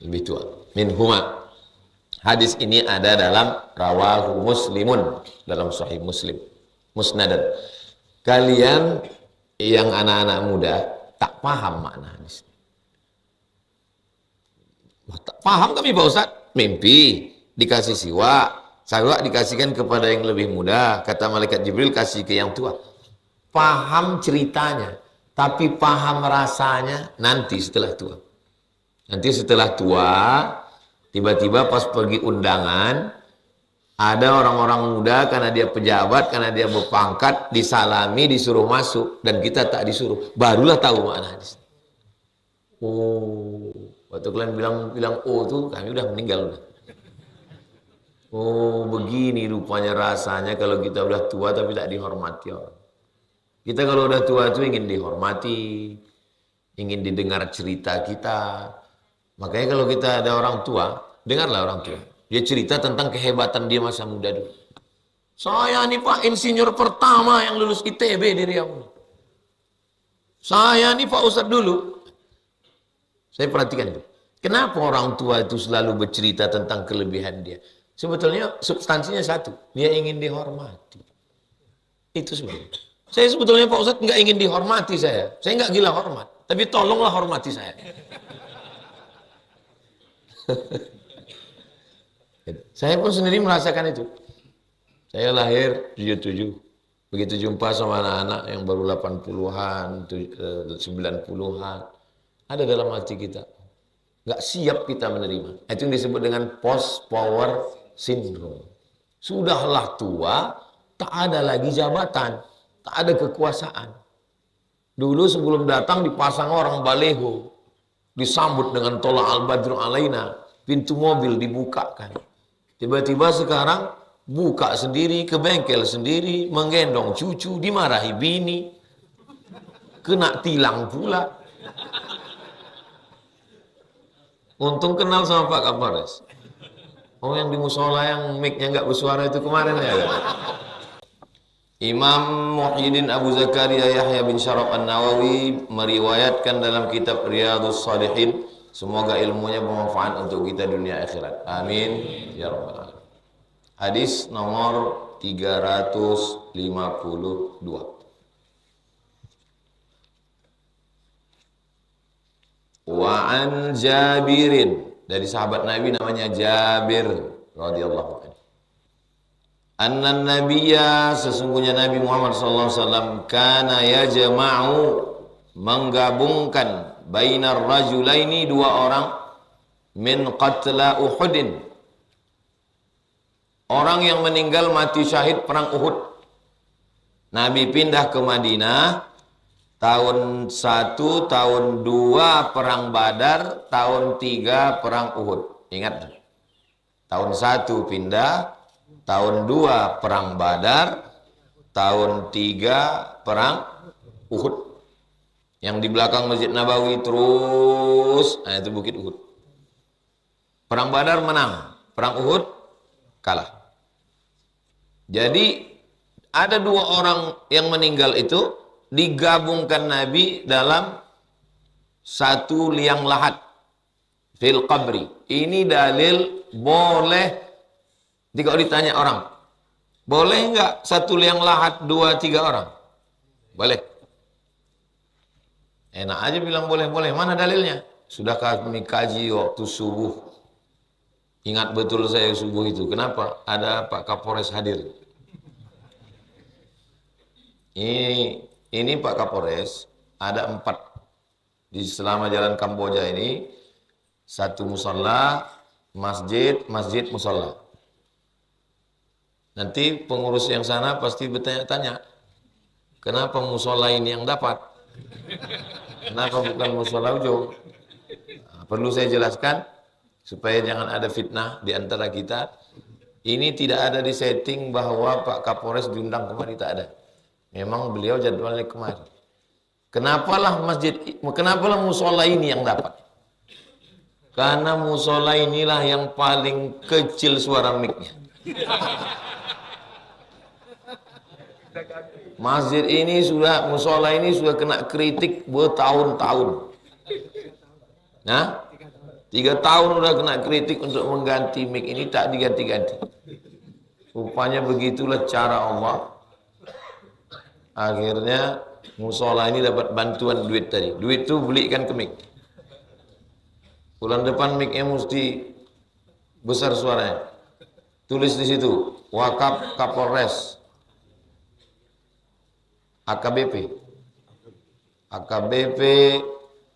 lebih tua. Minhuma. Hadis ini ada dalam rawahu Muslimun, dalam Sahih Muslim, musnadan. Kalian yang anak-anak muda tak paham makna hadis. Tak paham kami Pak Ustaz. Mimpi dikasih siwak dikasihkan kepada yang lebih muda, kata malaikat Jibril kasih ke yang tua. Paham ceritanya, tapi paham rasanya nanti setelah tua. Nanti setelah tua, tiba-tiba pas pergi undangan, ada orang-orang muda karena dia pejabat, karena dia berpangkat, disalami, disuruh masuk, dan kita tak disuruh. Barulah tahu makna hadis. Oh, waktu kalian bilang oh tuh kami udah meninggal udah. Oh, begini rupanya rasanya kalau kita udah tua tapi tak dihormati orang. Kita kalau udah tua itu ingin dihormati, ingin didengar cerita kita. Makanya kalau kita ada orang tua, dengarlah orang tua. Dia cerita tentang kehebatan dia masa muda dulu. Saya nih Pak insinyur pertama yang lulus ITB di Riau. Saya nih Pak Ustadz dulu. Saya perhatikan itu. Kenapa orang tua itu selalu bercerita tentang kelebihan dia? Sebetulnya substansinya satu. Dia ingin dihormati. Itu sebenarnya. Saya sebetulnya Pak Ustadz nggak ingin dihormati saya. Saya nggak gila hormat. Tapi tolonglah hormati saya. Saya pun sendiri merasakan itu. Saya lahir 77. Begitu jumpa sama anak-anak yang baru 80-an, 90-an. Ada dalam hati kita. Nggak siap kita menerima. Itu yang disebut dengan post power syndrome. Sudahlah tua, tak ada lagi jabatan, tak ada kekuasaan. Dulu sebelum datang dipasang orang baleho, disambut dengan tola al-badru alaina, pintu mobil dibukakan. Tiba-tiba sekarang buka sendiri, ke bengkel sendiri, menggendong cucu, dimarahi bini, kena tilang pula. Untung kenal sama Pak Kapolres. Oh yang di musola yang mic-nya nggak bersuara itu kemarin ya. Imam Muhyiddin Abu Zakaria Yahya bin Syaraf An-Nawawi meriwayatkan dalam kitab Riyadhus Shalihin, semoga ilmunya bermanfaat untuk kita dunia akhirat. Amin ya rabbal alamin. Hadis nomor 352. Wa an Jabirin, dari sahabat Nabi namanya Jabir radhiyallahu anhu. Anna nabiyya, sesungguhnya Nabi Muhammad sallallahu alaihi wasallam kana yajma'u, menggabungkan bainar rajulaini, dua orang, min qatla Uhudin, orang yang meninggal mati syahid perang Uhud. Nabi pindah ke Madinah tahun 1, tahun 2 perang Badar, tahun 3 perang Uhud. Ingat, tahun 1 pindah, tahun 2 perang Badar, tahun 3 perang Uhud. Yang di belakang Masjid Nabawi terus, nah itu Bukit Uhud. Perang Badar menang, perang Uhud kalah. Jadi ada 2 orang yang meninggal itu digabungkan Nabi dalam satu liang lahat fil qabri. Ini dalil boleh. Jika ditanya orang, boleh enggak satu liang lahat 2-3 orang? Boleh. Enak aja bilang boleh-boleh. Mana dalilnya? Sudah kami kaji waktu subuh. Ingat betul saya subuh itu. Kenapa? Ada Pak Kapolres hadir. Ini Pak Kapolres, ada 4 di selama jalan Kamboja ini, 1 musola, masjid, musola. Nanti pengurus yang sana pasti bertanya-tanya, kenapa musola ini yang dapat? Kenapa bukan musola ujung? Nah, perlu saya jelaskan supaya jangan ada fitnah di antara kita. Ini tidak ada di setting bahwa Pak Kapolres diundang kemari, tak ada. Memang beliau jadwalnya kemarin. Kenapalah musola ini yang dapat? Karena musola inilah yang paling kecil suara mic-nya. Masjid ini musola ini sudah kena kritik bertahun-tahun. Nah, 3 3 tahun udah kena kritik untuk mengganti mic ini, tak diganti-ganti. Rupanya begitulah cara Allah. Akhirnya musola ini dapat bantuan duit tadi. Duit itu belikan ke mic. Bulan depan mic-nya mesti besar suaranya. Tulis di situ, Wakaf Kapolres, AKBP,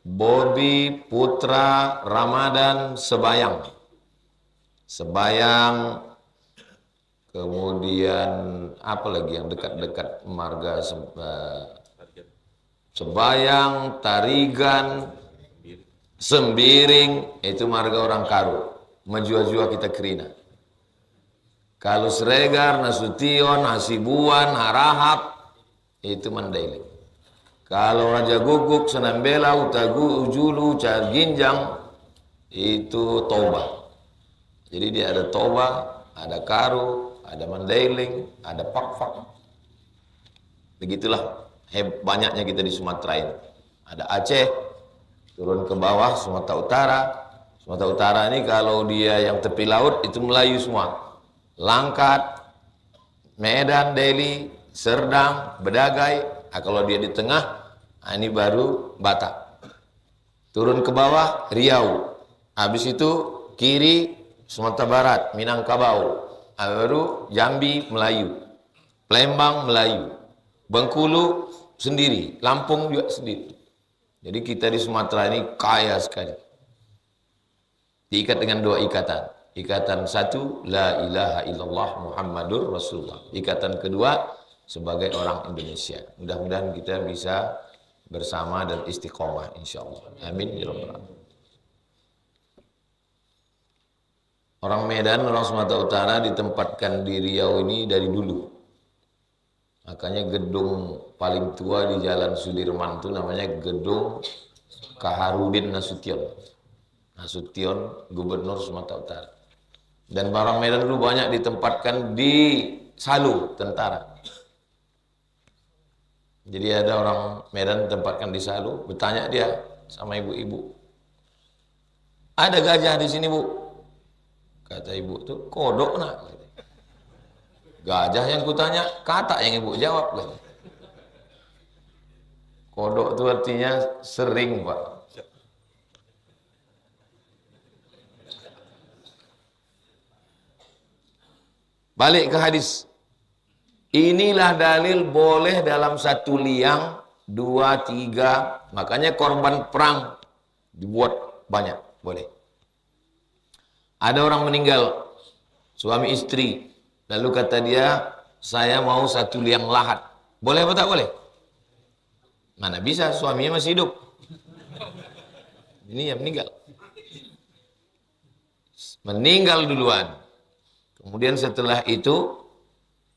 Bobi Putra Ramadan Sebayang, kemudian apa lagi yang dekat-dekat marga Sebayang, Tarigan, Sembiring, itu marga orang Karo, menjua-jua kita kerina. Kalau Sregar, Nasution, Hasibuan, Harahap, itu Mandailing. Kalau Raja Guguk, Senambela, Utagu, Ujulu, Carginjang, itu Toba. Jadi dia ada Toba, ada Karo, ada Mandailing, ada Pakpak. Begitulah banyaknya kita di Sumatera ini. Ada Aceh, turun ke bawah, Sumatera Utara. Sumatera Utara ini kalau dia yang tepi laut, itu Melayu semua. Langkat, Medan, Deli, Serdang, Bedagai. Nah, kalau dia di tengah, ini baru Batak. Turun ke bawah, Riau. Habis itu kiri, Sumatera Barat, Minangkabau. Baru Jambi, Melayu. Palembang, Melayu. Bengkulu sendiri, Lampung juga sendiri. Jadi kita di Sumatera ini kaya sekali. Diikat dengan 2 ikatan. Ikatan satu, la ilaha illallah Muhammadur Rasulullah. Ikatan kedua, sebagai orang Indonesia. Mudah-mudahan kita bisa bersama dan istiqomah insyaallah. Amin ya rabbal alamin. Orang Medan, orang Sumatera Utara ditempatkan di Riau ini dari dulu. Makanya gedung paling tua di Jalan Sudirman itu namanya Gedung Kaharudin Nasution. Nasution, Gubernur Sumatera Utara. Dan orang Medan dulu banyak ditempatkan di Salu, tentara. Jadi ada orang Medan ditempatkan di Salu, bertanya dia sama ibu-ibu. Ada gajah di sini, Bu? Kata ibu tuh, kodok nak. Gajah yang kutanya, kata yang ibu jawab. Kodok itu artinya sering, Pak. Balik ke hadis. Inilah dalil boleh dalam satu liang, 2, 3. Makanya korban perang dibuat banyak, boleh. Ada orang meninggal, suami istri. Lalu kata dia, saya mau 1 liang lahat. Boleh atau tak boleh? Mana bisa, suaminya masih hidup. Ini yang meninggal. Meninggal duluan. Kemudian setelah itu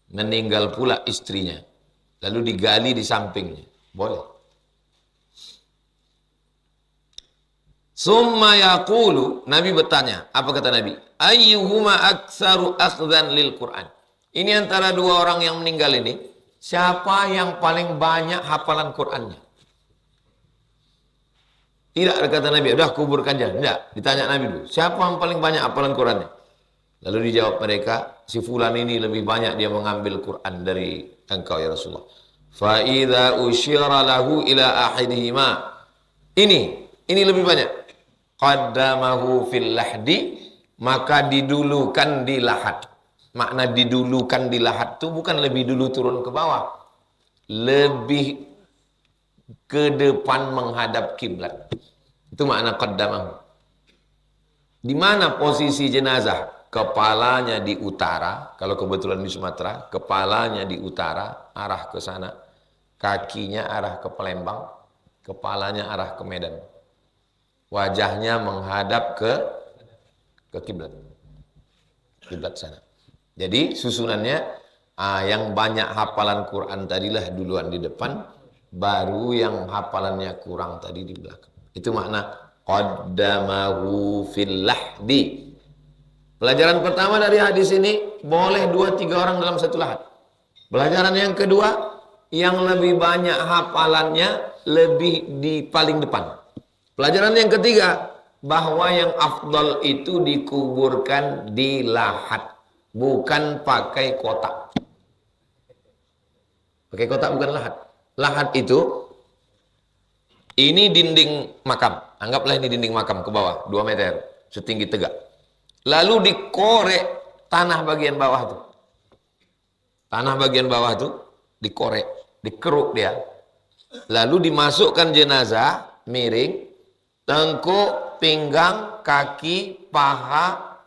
meninggal pula istrinya. Lalu digali di sampingnya. Boleh. Summa yaqulu, Nabi bertanya. Apa kata Nabi? Ayyuhuma aktsaru akhdhan lil Qur'an. Ini antara 2 orang yang meninggal ini, siapa yang paling banyak hafalan Qur'annya? Tidak, kata Nabi, udah kuburkan aja. Tidak, ditanya Nabi dulu. Siapa yang paling banyak hafalan Qur'annya? Lalu dijawab mereka, si fulan ini lebih banyak dia mengambil Quran dari engkau ya Rasulullah. Fa idza usyira lahu ila ahadihima. Ini lebih banyak. Qaddamahu fil lahdi, maka didulukan di lahat. Makna didulukan di lahat itu bukan lebih dulu turun ke bawah. Lebih ke depan menghadap kiblat. Itu makna qaddamahu. Di mana posisi jenazah? Kepalanya di utara, kalau kebetulan di Sumatera, kepalanya di utara, arah ke sana, kakinya arah ke Palembang, kepalanya arah ke Medan. Wajahnya menghadap ke kiblat. Kiblat sana. Jadi susunannya yang banyak hafalan Quran tadilah duluan di depan, baru yang hafalannya kurang tadi di belakang. Itu makna qaddamahu fil lahdi. Pelajaran pertama dari hadis ini, boleh 2-3 orang dalam satu lahat. Pelajaran yang kedua, yang lebih banyak hafalannya lebih di paling depan. Pelajaran yang ketiga, bahwa yang afdal itu dikuburkan di lahat, bukan pakai kotak. Pakai kotak bukan lahat. Lahat itu, ini dinding makam. Anggaplah ini dinding makam ke bawah, 2 meter, setinggi tegak. Lalu dikorek tanah bagian bawah itu. Tanah bagian bawah itu dikorek, dikeruk dia. Lalu dimasukkan jenazah, miring, tengkuk, pinggang, kaki, paha,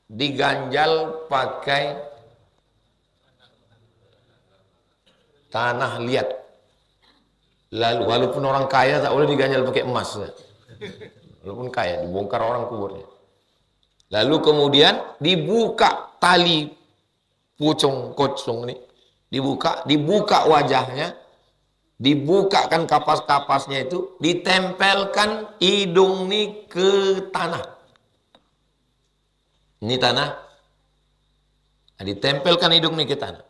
diganjal pakai tanah liat. Lalu walaupun orang kaya tak boleh diganjal pakai emas. Walaupun kaya, dibongkar orang kuburnya. Lalu kemudian dibuka tali pucung kocung ini, dibuka wajahnya, dibukakan kapas-kapasnya itu, ditempelkan hidung ini ke tanah. Ini tanah, ditempelkan hidung ini ke tanah.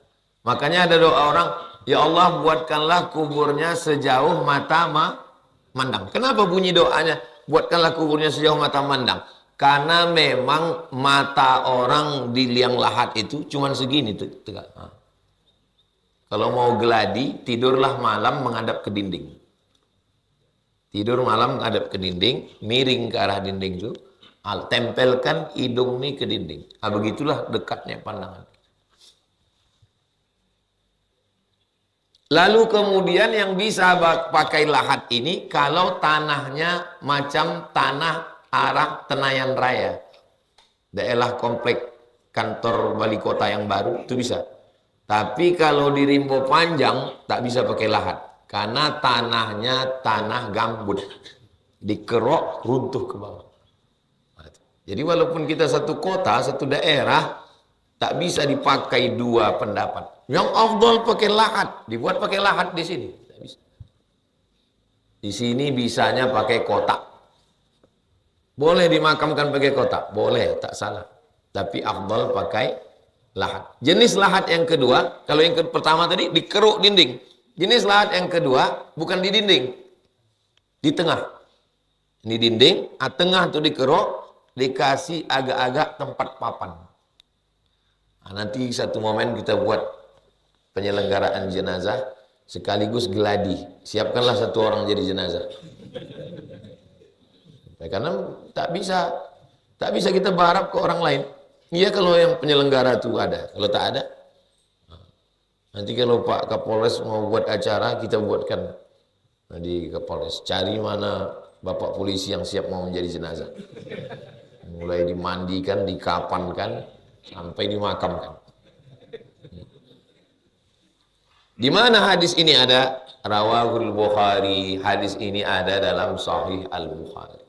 Makanya ada doa orang, ya Allah buatkanlah kuburnya sejauh mata mandang. Kenapa bunyi doanya, buatkanlah kuburnya sejauh mata mandang? Karena memang mata orang di liang lahat itu cuman segini tuh. Kalau mau geladi, tidurlah malam menghadap ke dinding. Tidur malam menghadap ke dinding, miring ke arah dinding itu, tempelkan hidung ini ke dinding. Begitulah dekatnya pandangan. Lalu kemudian yang bisa pakai lahat ini, kalau tanahnya macam tanah arah Tenayan Raya, daerah komplek kantor wali kota yang baru, itu bisa. Tapi kalau di Rimbo Panjang tak bisa pakai lahat, karena tanahnya tanah gambut, dikerok runtuh ke bawah. Jadi walaupun kita satu kota, satu daerah, tak bisa dipakai 2 pendapat. Yang afdal pakai lahat, dibuat pakai lahat di sini. Tak bisa. Di sini bisanya pakai kotak. Boleh dimakamkan pakai kotak, boleh, tak salah. Tapi afdal pakai lahat. Jenis lahat yang kedua, kalau yang pertama tadi dikeruk dinding. Jenis lahat yang kedua bukan di dinding, di tengah. Ini dinding, tengah tuh dikeruk, dikasih agak-agak tempat papan. Nanti satu momen kita buat penyelenggaraan jenazah sekaligus geladi. Siapkanlah 1 orang jadi jenazah. Karena tak bisa kita berharap ke orang lain. Iya kalau yang penyelenggara itu ada, kalau tak ada, nanti kalau Pak Kapolres mau buat acara, kita buatkan di Kapolres. Cari mana Bapak polisi yang siap mau menjadi jenazah. Mulai dimandikan, dikapankan, sampai dimakamkan. Di mana hadis ini ada? Rawahul Bukhari. Hadis ini ada dalam Sahih Al-Bukhari.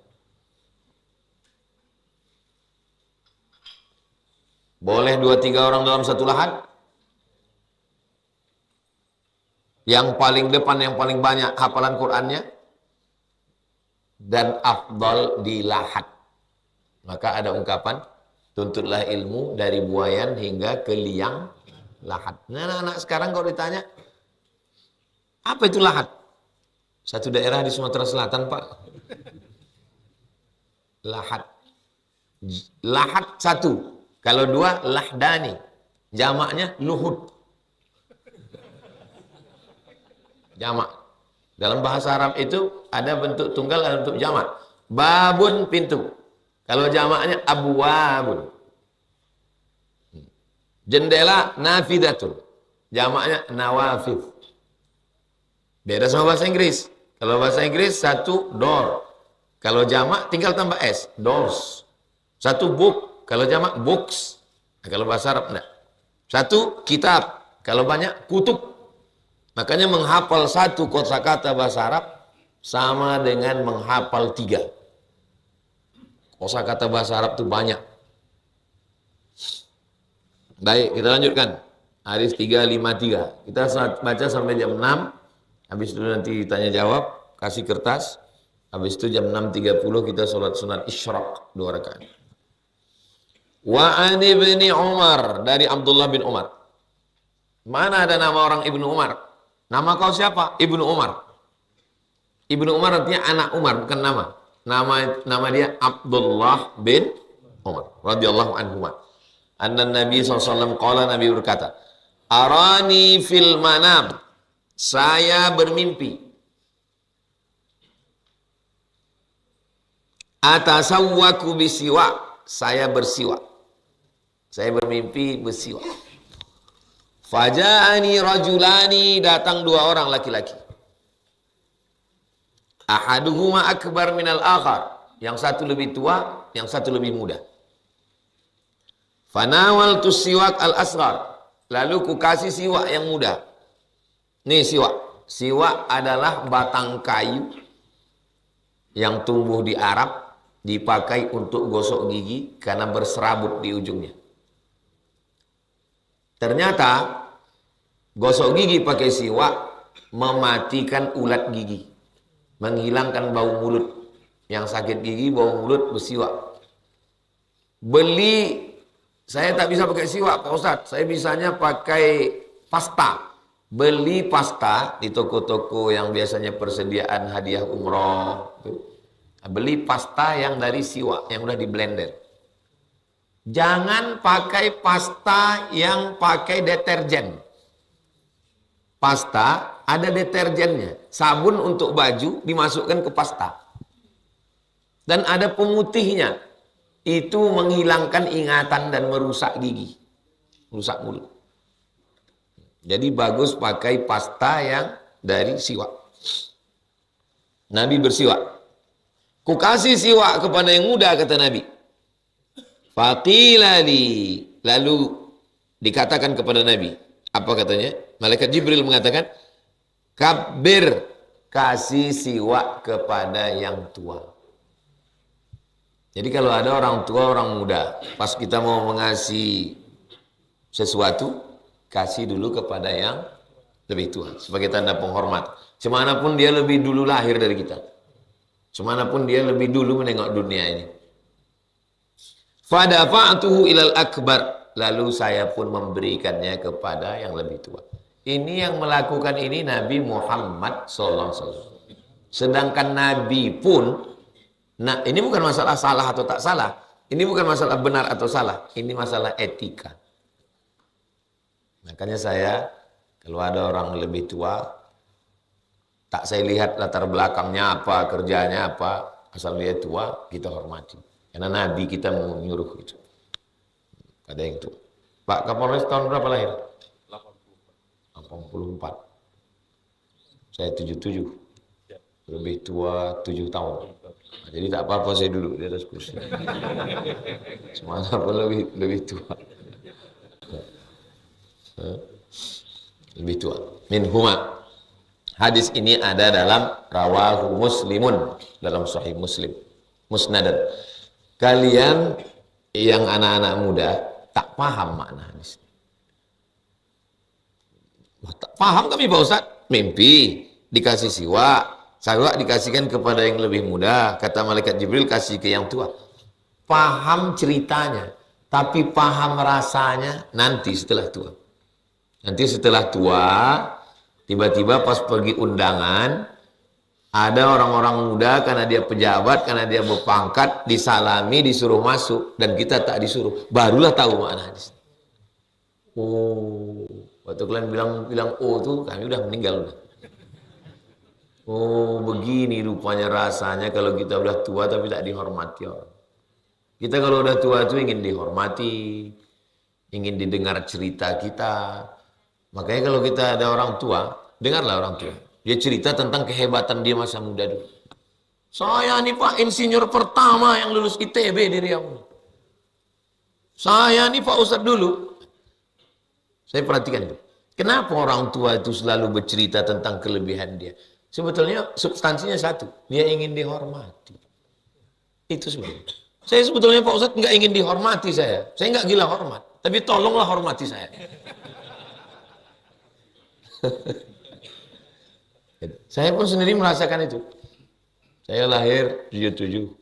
Boleh 2-3 orang dalam satu lahat? Yang paling depan, yang paling banyak hafalan Qur'annya, dan afdal di lahat. Maka ada ungkapan, tuntutlah ilmu dari buayan hingga ke liang lahat. Nah, anak-anak sekarang kalau ditanya, apa itu lahat? Satu daerah di Sumatera Selatan, Pak. Lahat. Lahat 1. Kalau 2, lahdani. Jamaknya luhud. Jamak. Dalam bahasa Arab itu ada bentuk tunggal, ada bentuk jamak. Babun, pintu. Kalau jamaknya abwabun. Jendela nafidatul. Jamaknya nawafid. Beda sama bahasa Inggris. Kalau bahasa Inggris 1 door. Kalau jamak tinggal tambah s, doors. 1 book. Kalau jamak books. Nah, kalau bahasa Arab enggak. 1 kitab. Kalau banyak kutub. Makanya menghafal 1 kosakata bahasa Arab sama dengan menghafal 3. Kosakata bahasa Arab itu banyak. Baik, kita lanjutkan. Hadis 353. Kita baca sampai jam 6. Habis itu nanti tanya jawab, kasih kertas. Habis itu jam 6.30 kita sholat sunat isyraq 2 rakaat. Wa an ibni Umar, dari Abdullah bin Umar. Mana ada nama orang Ibnu Umar? Nama kau siapa? Ibnu Umar. Ibnu Umar artinya anak Umar, bukan nama. Nama dia Abdullah bin Umar radhiyallahu anhu. Anna Nabi SAW qala, Nabi berkata, arani fil manam, saya bermimpi, atasawwaku bisiwak, saya bersiwak, saya bermimpi bersiwak. Faja'ani rajulani, datang dua orang laki-laki. Ahaduhuma akbar minal akhar, yang satu lebih tua, yang satu lebih muda. Fanawaltu siwak al-asghar, lalu ku kasih siwak yang muda. Nih siwak. Siwak adalah batang kayu yang tumbuh di Arab, dipakai untuk gosok gigi karena berserabut di ujungnya. Ternyata gosok gigi pakai siwak mematikan ulat gigi, menghilangkan bau mulut. Yang sakit gigi, bau mulut, bersiwak. Saya tak bisa pakai siwak, Pak Ustadz. Saya bisanya pakai pasta. Beli pasta di toko-toko yang biasanya persediaan hadiah umroh. Beli pasta yang dari siwak, yang udah di blender. Jangan pakai pasta yang pakai deterjen. Pasta ada deterjennya. Sabun untuk baju dimasukkan ke pasta. Dan ada pemutihnya. Itu menghilangkan ingatan dan merusak gigi. Merusak mulut. Jadi bagus pakai pasta yang dari siwak. Nabi bersiwak. Ku kasih siwak kepada yang muda, kata Nabi. Faqilali, lalu dikatakan kepada Nabi, apa katanya? Malaikat Jibril mengatakan, kabir, kasih siwak kepada yang tua. Jadi kalau ada orang tua, orang muda, pas kita mau mengasih sesuatu, kasih dulu kepada yang lebih tua, sebagai tanda penghormat. Semanapun dia lebih dulu lahir dari kita, semanapun dia lebih dulu menengok dunia ini. Fadafa'tuhu ilal akbar, lalu saya pun memberikannya kepada yang lebih tua. Ini yang melakukan ini Nabi Muhammad SAW. Sedangkan Nabi pun, nah ini bukan masalah salah atau tak salah, ini bukan masalah benar atau salah, ini masalah etika. Makanya saya, kalau ada orang lebih tua, tak saya lihat latar belakangnya apa, kerjanya apa, asal dia tua, kita hormati. Karena Nabi kita mau nyuruh itu. Ada yang tua. Pak Kapolres tahun berapa lahir? 84. Saya 77. Lebih tua 7 tahun. Nah, jadi tak apa-apa saya duduk di atas kursi. Semasa pun lebih tua. Lebih tua. Min huma. Hadis ini ada dalam rawahu Muslimun, dalam Sahih Muslim. Musnadan. Kalian yang anak-anak muda tak paham makna hadis. Wah, tak paham kami Pak Ustaz. Mimpi dikasih siwak dikasihkan kepada yang lebih muda. Kata malaikat Jibril kasih ke yang tua. Paham ceritanya, tapi paham rasanya nanti setelah tua. Nanti setelah tua, tiba-tiba pas pergi undangan, ada orang-orang muda karena dia pejabat, karena dia berpangkat, disalami, disuruh masuk, dan kita tak disuruh. Barulah tahu makna hadis. Oh, waktu kalian bilang oh tuh kami udah meninggal udah. Oh, begini rupanya rasanya kalau kita udah tua tapi tak dihormati orang. Kita kalau udah tua itu ingin dihormati, ingin didengar cerita kita. Makanya kalau kita ada orang tua, dengarlah orang tua. Dia cerita tentang kehebatan dia masa muda dulu. Saya nih Pak insinyur pertama yang lulus ITB di Riau. Saya nih Pak Ustadz dulu. Saya perhatikan itu. Kenapa orang tua itu selalu bercerita tentang kelebihan dia? Sebetulnya substansinya satu. Dia ingin dihormati. Itu sebenarnya. Saya sebetulnya Pak Ustadz nggak ingin dihormati saya. Saya nggak gila hormat. Tapi tolonglah hormati saya. Saya pun sendiri merasakan itu. Saya lahir 77.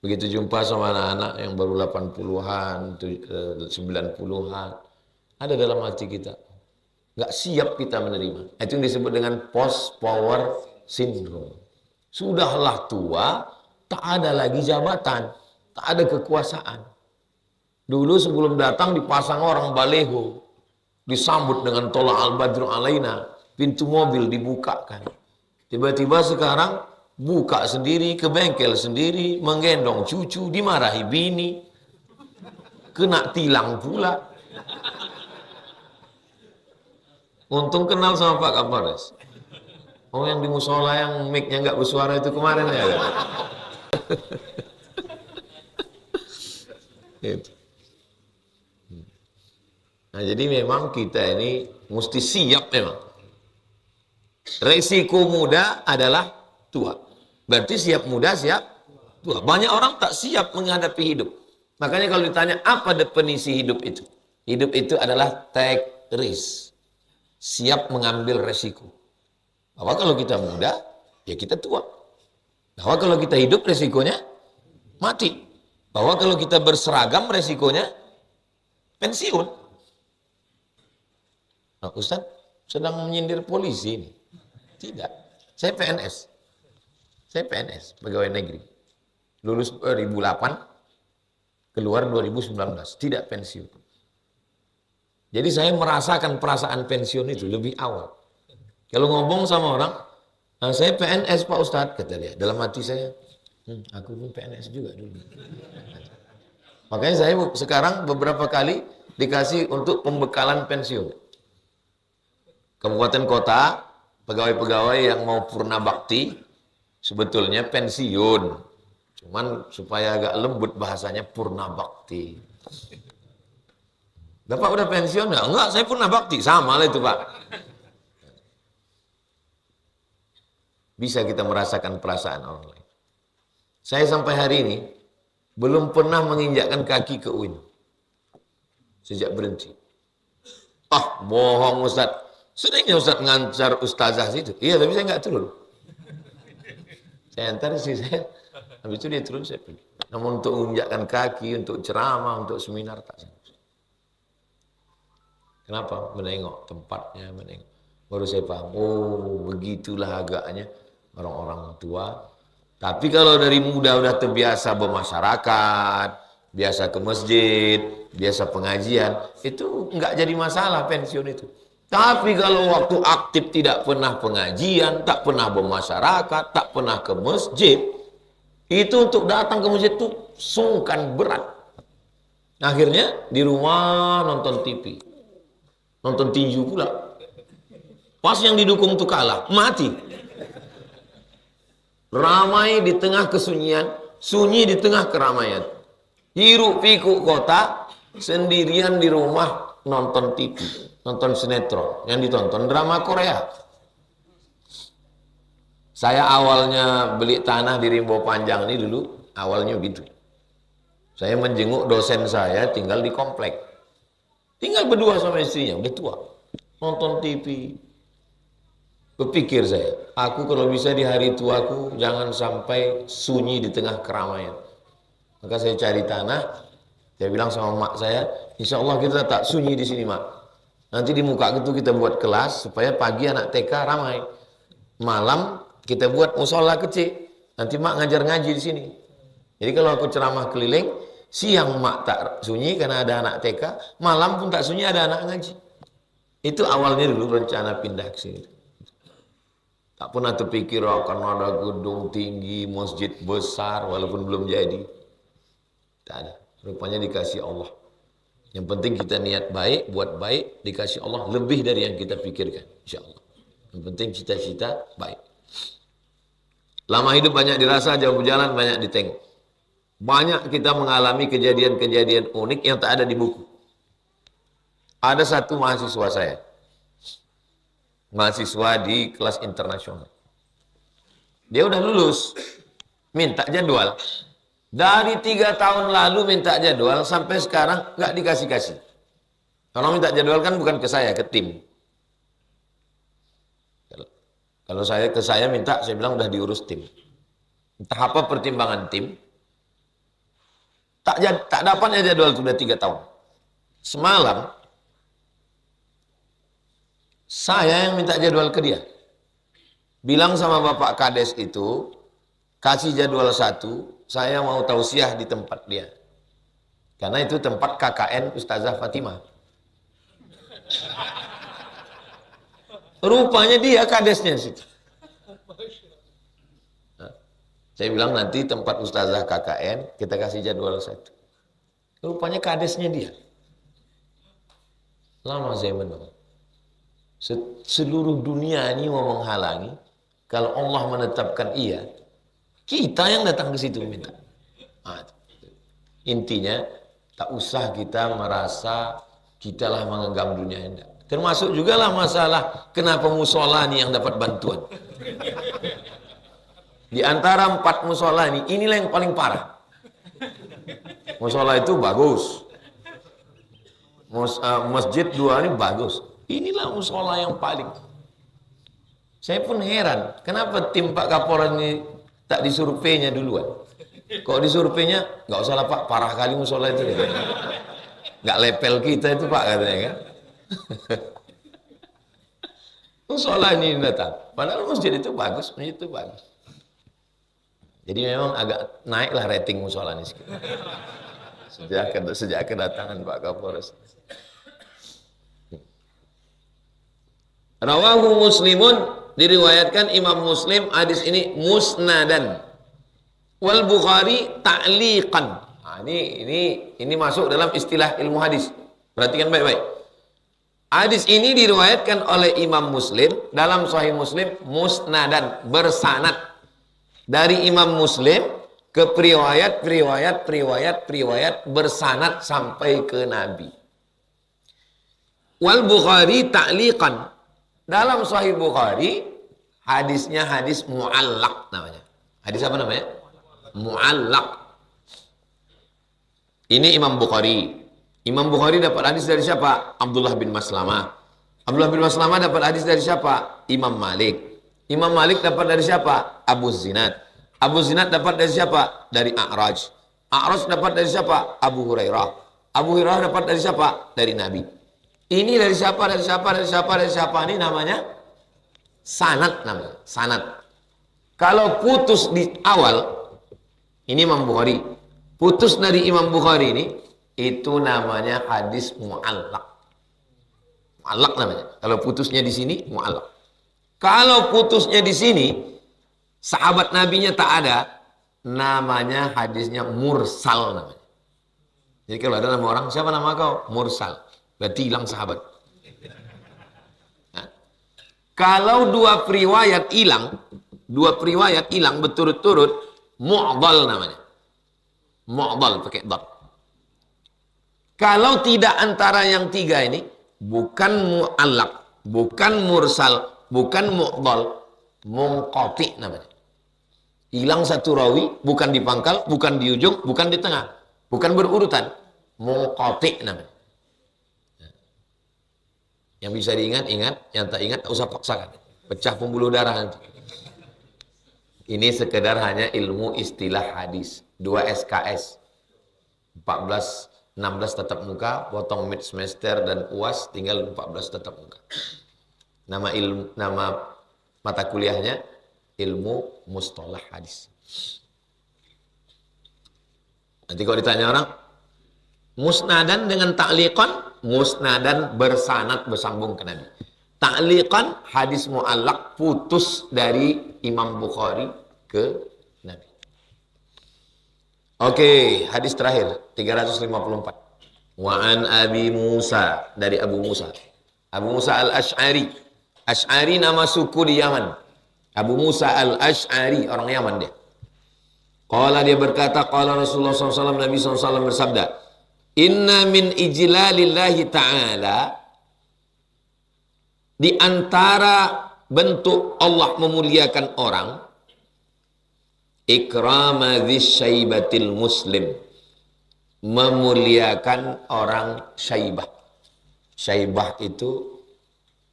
Begitu jumpa sama anak-anak yang baru 80-an, 90-an. Ada dalam hati kita. Nggak siap kita menerima. Itu yang disebut dengan post power syndrome. Sudahlah tua, tak ada lagi jabatan, tak ada kekuasaan. Dulu sebelum datang dipasang orang baleho, disambut dengan tola al-badru alaina, pintu mobil dibukakan. Tiba-tiba sekarang buka sendiri, ke bengkel sendiri, menggendong cucu, dimarahi bini, kena tilang pula. Untung kenal sama Pak Kapolres. Oh, yang di musola yang mic-nya nggak bersuara itu kemarin ya. Gitu. Nah, jadi memang kita ini mesti siap memang. Resiko muda adalah tua. Berarti siap muda, siap tua. Banyak orang tak siap menghadapi hidup. Makanya kalau ditanya apa definisi hidup itu? Hidup itu adalah take risk. Siap mengambil resiko. Bahwa kalau kita muda, ya kita tua. Bahwa kalau kita hidup, resikonya mati. Bahwa kalau kita berseragam, resikonya pensiun. Nah, Ustadz sedang menyindir polisi ini. Tidak. Saya PNS. Saya PNS, pegawai negeri. Lulus 2008, keluar 2019. Tidak pensiun. Jadi saya merasakan perasaan pensiun itu lebih awal. Kalau ngomong sama orang, saya PNS Pak Ustadz, kata dia. Dalam hati saya, aku pun PNS juga dulu. Makanya saya sekarang beberapa kali dikasih untuk pembekalan pensiun. Kabupaten kota, pegawai-pegawai yang mau purna bakti, sebetulnya pensiun. Cuman supaya agak lembut bahasanya purna bakti. Bapak udah pensiun ya? Enggak, saya purna bakti. Sama lah itu Pak. Bisa kita merasakan perasaan orang lain. Saya sampai hari ini belum pernah menginjakkan kaki ke UIN. Sejak berhenti. Ah, bohong Ustadz. Seringnya Ustadz ngancar ustazah situ. Iya, tapi saya nggak turun. Saya antar sih saya. Habis itu dia turun, saya pergi. Namun untuk menginjakkan kaki, untuk ceramah, untuk seminar, tak. Kenapa? Menengok tempatnya, menengok. Baru saya paham, oh begitulah agaknya orang-orang tua. Tapi kalau dari muda udah terbiasa bermasyarakat, biasa ke masjid, biasa pengajian, itu nggak jadi masalah pensiun itu. Tapi kalau waktu aktif tidak pernah pengajian, tak pernah bermasyarakat, tak pernah ke masjid, itu untuk datang ke masjid itu sungkan berat. Akhirnya di rumah nonton TV, nonton tinju pula. Pas yang didukung itu kalah, mati. Ramai di tengah kesunyian, sunyi di tengah keramaian. Hiruk pikuk kota, sendirian di rumah nonton TV, nonton sinetron, yang ditonton drama Korea. Saya awalnya beli tanah di Rimbo Panjang ini dulu, awalnya gitu. Saya menjenguk dosen saya tinggal di komplek. Tinggal berdua sama istrinya, udah tua. Nonton TV. Berpikir saya, aku kalau bisa di hari tuaku jangan sampai sunyi di tengah keramaian. Maka saya cari tanah, saya bilang sama mak saya, insya Allah kita tak sunyi di sini mak. Nanti di muka itu kita buat kelas supaya pagi anak TK ramai. Malam kita buat musola kecil. Nanti mak ngajar ngaji di sini. Jadi kalau aku ceramah keliling, siang mak tak sunyi karena ada anak TK, malam pun tak sunyi ada anak ngaji. Itu awalnya dulu rencana pindah ke sini. Tak pernah terpikir akan ada gedung tinggi, masjid besar, walaupun belum jadi. Tak ada. Rupanya dikasih Allah. Yang penting kita niat baik, buat baik, dikasih Allah lebih dari yang kita pikirkan. Insya Allah. Yang penting cita-cita baik. Lama hidup banyak dirasa, jauh berjalan banyak ditengok. Banyak kita mengalami kejadian-kejadian unik yang tak ada di buku. Ada satu mahasiswa saya. Mahasiswa di kelas internasional. Dia udah lulus, minta jadwal. Dari 3 tahun lalu minta jadwal, sampai sekarang nggak dikasih-kasih. Kalau minta jadwal kan bukan ke saya, ke tim. Kalau saya ke saya minta, saya bilang udah diurus tim. Entah apa pertimbangan tim, tak dapatnya jadwal sudah 3 tahun. Semalam, saya yang minta jadwal ke dia. Bilang sama Bapak Kades itu, kasih jadwal satu, saya mau tausiah di tempat dia. Karena itu tempat KKN Ustazah Fatimah. Rupanya dia kadesnya situ. Nah, saya bilang nanti tempat Ustazah KKN kita kasih jadwal satu. Rupanya kadesnya dia. Lama saya menunggu. Seluruh dunia ini mau menghalangi. Kalau Allah menetapkan iya, kita yang datang ke situ minta. Nah, intinya tak usah kita merasa kita lah mengenggam dunia ini. Termasuk juga lah masalah kenapa musola ini yang dapat bantuan. Di antara 4 musola ini, inilah yang paling parah. Musola itu bagus. Masjid 2 ini bagus. Inilah musola yang paling. Saya pun heran, kenapa tim Pak Kapolres ini tak disurveinya duluan? Kok disurveinya, nggak usah lah Pak, parah kali musola itu. Nggak lepel kita itu Pak katanya kan. Musola ini datang. Padahal masjid itu bagus, masjid itu bagus. Jadi memang agak naiklah rating musola ini sedikit. Sejak kedatangan Pak Kapolres. Rawahu Muslimun, diriwayatkan Imam Muslim hadis ini musnadan. Wal Bukhari ta'liqan. Nah, ini masuk dalam istilah ilmu hadis. Perhatikan baik-baik. Hadis ini diriwayatkan oleh Imam Muslim dalam Sahih Muslim musnadan, bersanad dari Imam Muslim ke periwayat bersanad sampai ke Nabi. Wal Bukhari ta'liqan. Dalam Sahih Bukhari hadisnya hadis mu'allaq namanya. Hadis apa namanya? Mu'allaq. Ini Imam Bukhari. Imam Bukhari dapat hadis dari siapa? Abdullah bin Maslamah. Abdullah bin Maslamah dapat hadis dari siapa? Imam Malik. Imam Malik dapat dari siapa? Abu Zinad. Abu Zinad dapat dari siapa? Dari A'raj. A'raj dapat dari siapa? Abu Hurairah. Abu Hurairah dapat dari siapa? Dari Nabi. Ini dari siapa? Dari siapa? Dari siapa? Dari siapa? Ini namanya sanad namanya. Sanad. Kalau putus di awal, ini Imam Bukhari. Putus dari Imam Bukhari ini, itu namanya hadis mu'allaq. Mu'allaq namanya. Kalau putusnya di sini, mu'allaq. Kalau putusnya di sini, sahabat nabinya tak ada, namanya hadisnya mursal namanya. Jadi kalau ada nama orang, siapa nama kau? Mursal. Berarti hilang sahabat. Nah, kalau dua periwayat hilang berturut-turut, mu'dal namanya. Mu'dal pakai dal. Kalau tidak antara yang tiga ini, bukan mu'allaq, bukan mursal, bukan mu'dal, munqati namanya. Hilang satu rawi, bukan di pangkal, bukan di ujung, bukan di tengah, bukan berurutan, munqati namanya. Yang bisa diingat, ingat. Yang tak ingat, tak usah paksakan. Pecah pembuluh darah nanti. Ini sekedar hanya ilmu istilah hadis. 2 SKS. 14, 16 tetap muka, potong mid semester dan UAS, tinggal 14 tetap muka. Nama mata kuliahnya, ilmu mustalah hadis. Nanti kalau ditanya orang, musnadan dengan ta'liqan, musnadan bersanad bersambung ke Nabi. Ta'liqan hadis mu'allaq putus dari Imam Bukhari ke Nabi. Oke, hadis terakhir 354. Wa an Abi Musa, dari Abu Musa. Abu Musa al-Ash'ari. Ash'ari nama suku di Yaman. Abu Musa al-Ash'ari, orang Yaman dia. Qala, dia berkata, qala Rasulullah SAW, Nabi SAW bersabda, inna min ijlalillahi ta'ala, di antara bentuk Allah memuliakan orang, ikrama dzsyaibatil muslim, memuliakan orang syaibah. Syaibah itu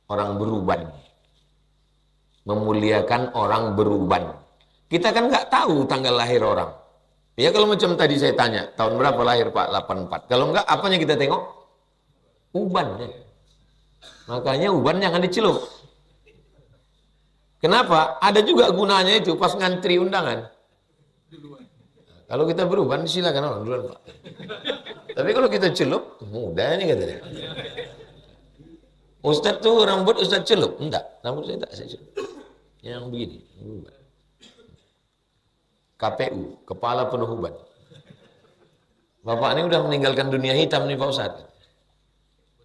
orang beruban. Memuliakan orang beruban. Kita kan nggak tahu tanggal lahir orang. Ya kalau macam tadi saya tanya, tahun berapa lahir Pak? 84. Kalau enggak, apanya kita tengok? Ubannya. Makanya uban jangan dicelup. Kenapa? Ada juga gunanya itu pas ngantri undangan. Kalau kita beruban silakan orang duluan Pak. Tapi kalau kita celup, mudah ini katanya. Ustaz tuh rambut Ustaz celup? Enggak, rambut saya tak saya celup. Yang begini, beruban. KPU, Kepala Penuh Uban. Bapak ini udah meninggalkan dunia hitam nih Pak Ustaz.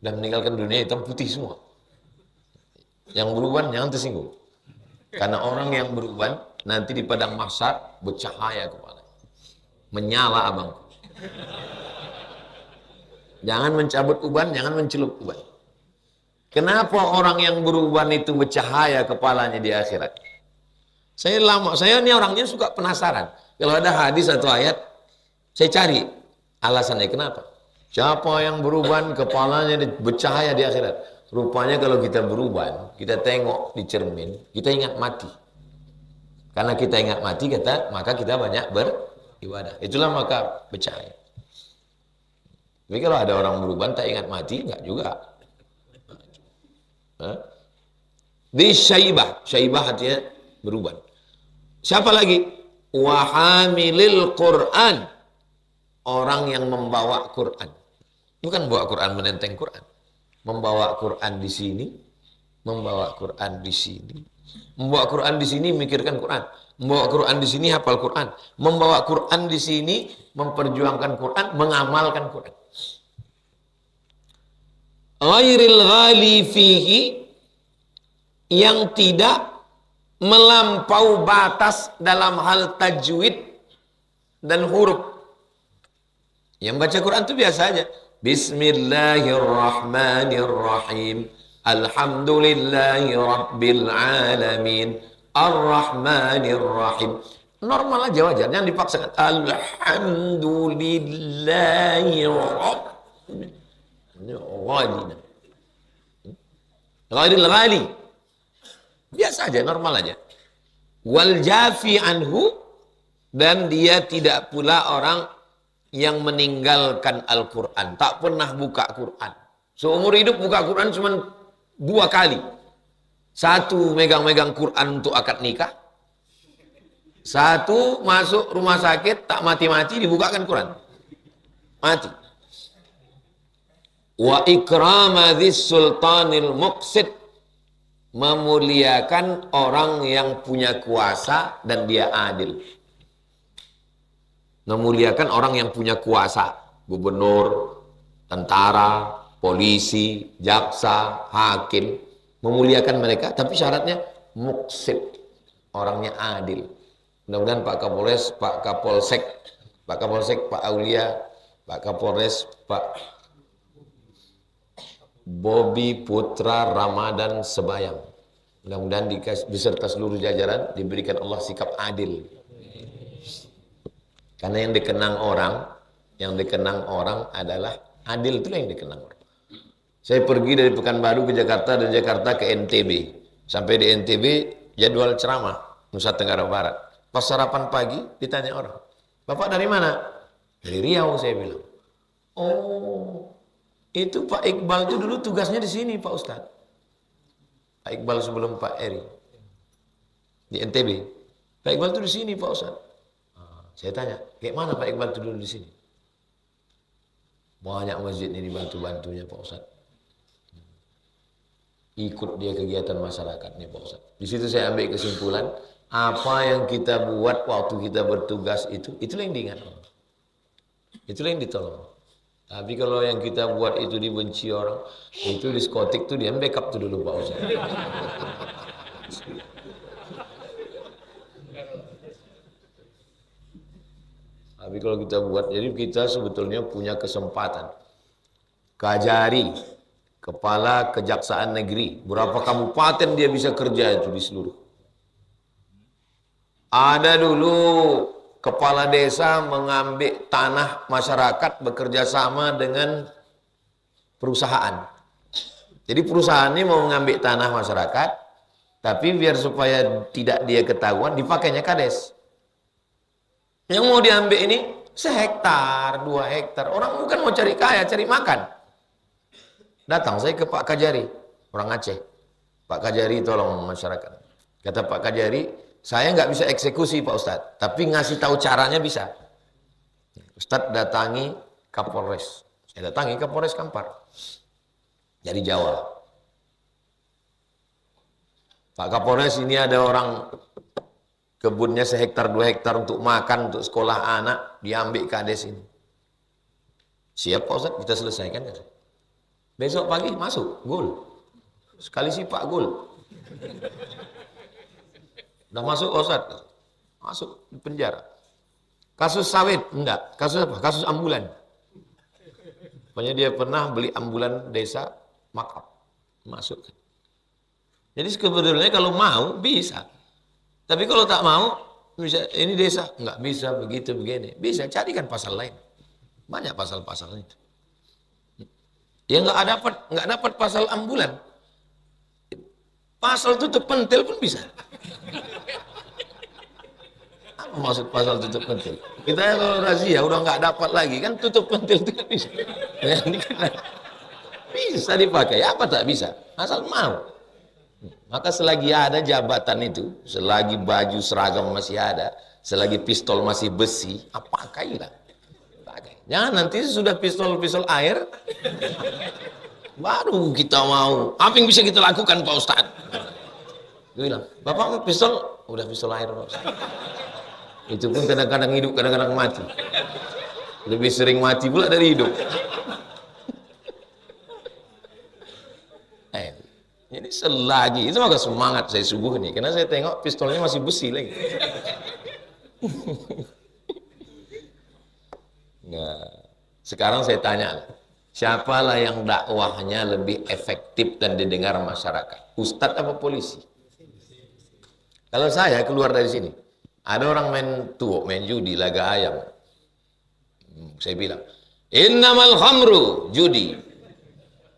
Udah meninggalkan dunia hitam putih semua. Yang beruban jangan tersinggung. Karena orang yang beruban nanti di padang mahsyar bercahaya kepala. Menyala abang. Jangan mencabut uban, jangan mencelup uban. Kenapa orang yang beruban itu bercahaya kepalanya di akhirat? Saya ini orangnya suka penasaran. Kalau ada hadis atau ayat, saya cari alasannya kenapa. Siapa yang beruban kepalanya bercahaya di akhirat? Rupanya kalau kita beruban, kita tengok di cermin, kita ingat mati. Karena kita ingat mati, maka kita banyak beribadah. Itulah maka bercahaya. Tapi kalau ada orang beruban tak ingat mati, enggak juga. Di syaibah artinya beruban. Siapa lagi? Wahamilil Quran. Orang yang membawa Quran. Bukan bawa Quran menenteng Quran. Membawa Quran di sini, membawa Quran di sini. Membawa Quran di sini mikirkan Quran. Membawa Quran di sini hafal Quran. Membawa Quran di sini memperjuangkan Quran, mengamalkan Quran. Ghairil ghali fihi, yang tidak melampau batas dalam hal tajwid dan huruf. Yang baca Quran itu biasa aja. Bismillahirrahmanirrahim. Alhamdulillahi rabbil alamin. Ar-Rahmanir-Rahim. Normal aja wajar, jangan dipaksakan. Alhamdulillahi rabbil alamin. Ghairil ghali. Biasa aja, normal aja. Wal jafi anhu, dan dia tidak pula orang yang meninggalkan Al-Quran. Tak pernah buka Quran. Seumur hidup buka Quran cuma 2 kali. Satu megang-megang Quran untuk akad nikah. Satu masuk rumah sakit tak mati-mati dibukakan Quran. Mati. Wa ikramadhis sultanil muqsid, memuliakan orang yang punya kuasa dan dia adil. Memuliakan orang yang punya kuasa, gubernur, tentara, polisi, jaksa, hakim, memuliakan mereka, tapi syaratnya muqsid, orangnya adil. Mudah-mudahan Pak Kapolres, Pak Kapolsek, Pak Aulia, Pak Kapolres, Pak Bobi Putra Ramadan Sebayang, mudah-mudahan beserta seluruh jajaran diberikan Allah sikap adil. Karena yang dikenang orang adalah adil, itulah yang dikenang orang. Saya pergi dari Pekanbaru ke Jakarta, dan Jakarta ke NTB. Sampai di NTB jadwal ceramah Nusa Tenggara Barat. Pas sarapan pagi ditanya orang, "Bapak dari mana?" "Dari Riau," saya bilang. "Oh, itu Pak Iqbal itu dulu tugasnya di sini Pak Ustadz." Pak Iqbal sebelum Pak Eri di NTB. "Pak Iqbal itu di sini Pak Ustadz." Saya tanya, "Kayak mana Pak Iqbal itu dulu di sini?" "Banyak masjid ini dibantu-bantunya Pak Ustadz. Ikut dia kegiatan masyarakatnya Pak Ustadz." Di situ saya ambil kesimpulan, apa yang kita buat waktu kita bertugas itulah yang diingat orang. Itulah yang ditolong. Tapi kalau yang kita buat itu dibenci orang, itu diskotik tuh dia backup tuh dulu Pak Ustadz. Tapi kalau kita buat, jadi kita sebetulnya punya kesempatan. Kajari, Kepala Kejaksaan Negeri, berapa kabupaten dia bisa kerja itu di seluruh. Ada dulu kepala desa mengambil tanah masyarakat bekerja sama dengan perusahaan. Jadi perusahaan ini mau mengambil tanah masyarakat, tapi biar supaya tidak dia ketahuan, dipakainya kades. Yang mau diambil ini 1 hektar, 2 hektar. Orang bukan mau cari kaya, cari makan. Datang saya ke Pak Kajari, orang Aceh. "Pak Kajari tolong masyarakat." Kata Pak Kajari, Saya nggak bisa eksekusi Pak Ustadz, tapi ngasih tahu caranya bisa. Ustadz datangi Kapolres. Saya datangi Kapolres Kampar dari Jawa. Pak Kapolres, ini ada orang kebunnya 1 hektar 2 hektar untuk makan, untuk sekolah anak, diambil kades ini. Siap Pak Ustadz, kita selesaikan. Besok pagi masuk, gol. Sekali sipak gol. Udah masuk Pak Ustadz, masuk di penjara. Kasus sawit, enggak. Kasus apa? Kasus ambulan. Pokoknya dia pernah beli ambulan desa, markup. Masuk. Jadi sebenarnya kalau mau, bisa. Tapi kalau tak mau, bisa, ini desa, enggak bisa, begitu, begini. Bisa, carikan pasal lain. Banyak pasal-pasal itu. Ya enggak dapat pasal ambulan. Pasal tutup pentil pun bisa. Apa maksud pasal tutup pentil? Kita kalau razia udah nggak dapat lagi, kan tutup pentil itu kan bisa. Ya, ini kan bisa dipakai, apa tak bisa? Asal mau. Maka selagi ada jabatan itu, selagi baju seragam masih ada, selagi pistol masih besi, pakailah. Pakai. Jangan nanti sudah pistol air, baru kita mau. Apa yang bisa kita lakukan Pak Ustadz? Dia bilang, Bapak mau pistol? Udah pistol air Pak Ustadz. Itu pun kadang-kadang hidup, kadang-kadang mati. Lebih sering mati pula dari hidup. Jadi selagi, itu maka semangat saya subuh nih. Karena saya tengok pistolnya masih besi lagi. Nah, sekarang saya tanya, siapalah yang dakwahnya lebih efektif dan didengar masyarakat? Ustadz apa polisi? Kalau saya keluar dari sini, ada orang main judi, laga ayam. Saya bilang, innamal khamru judi,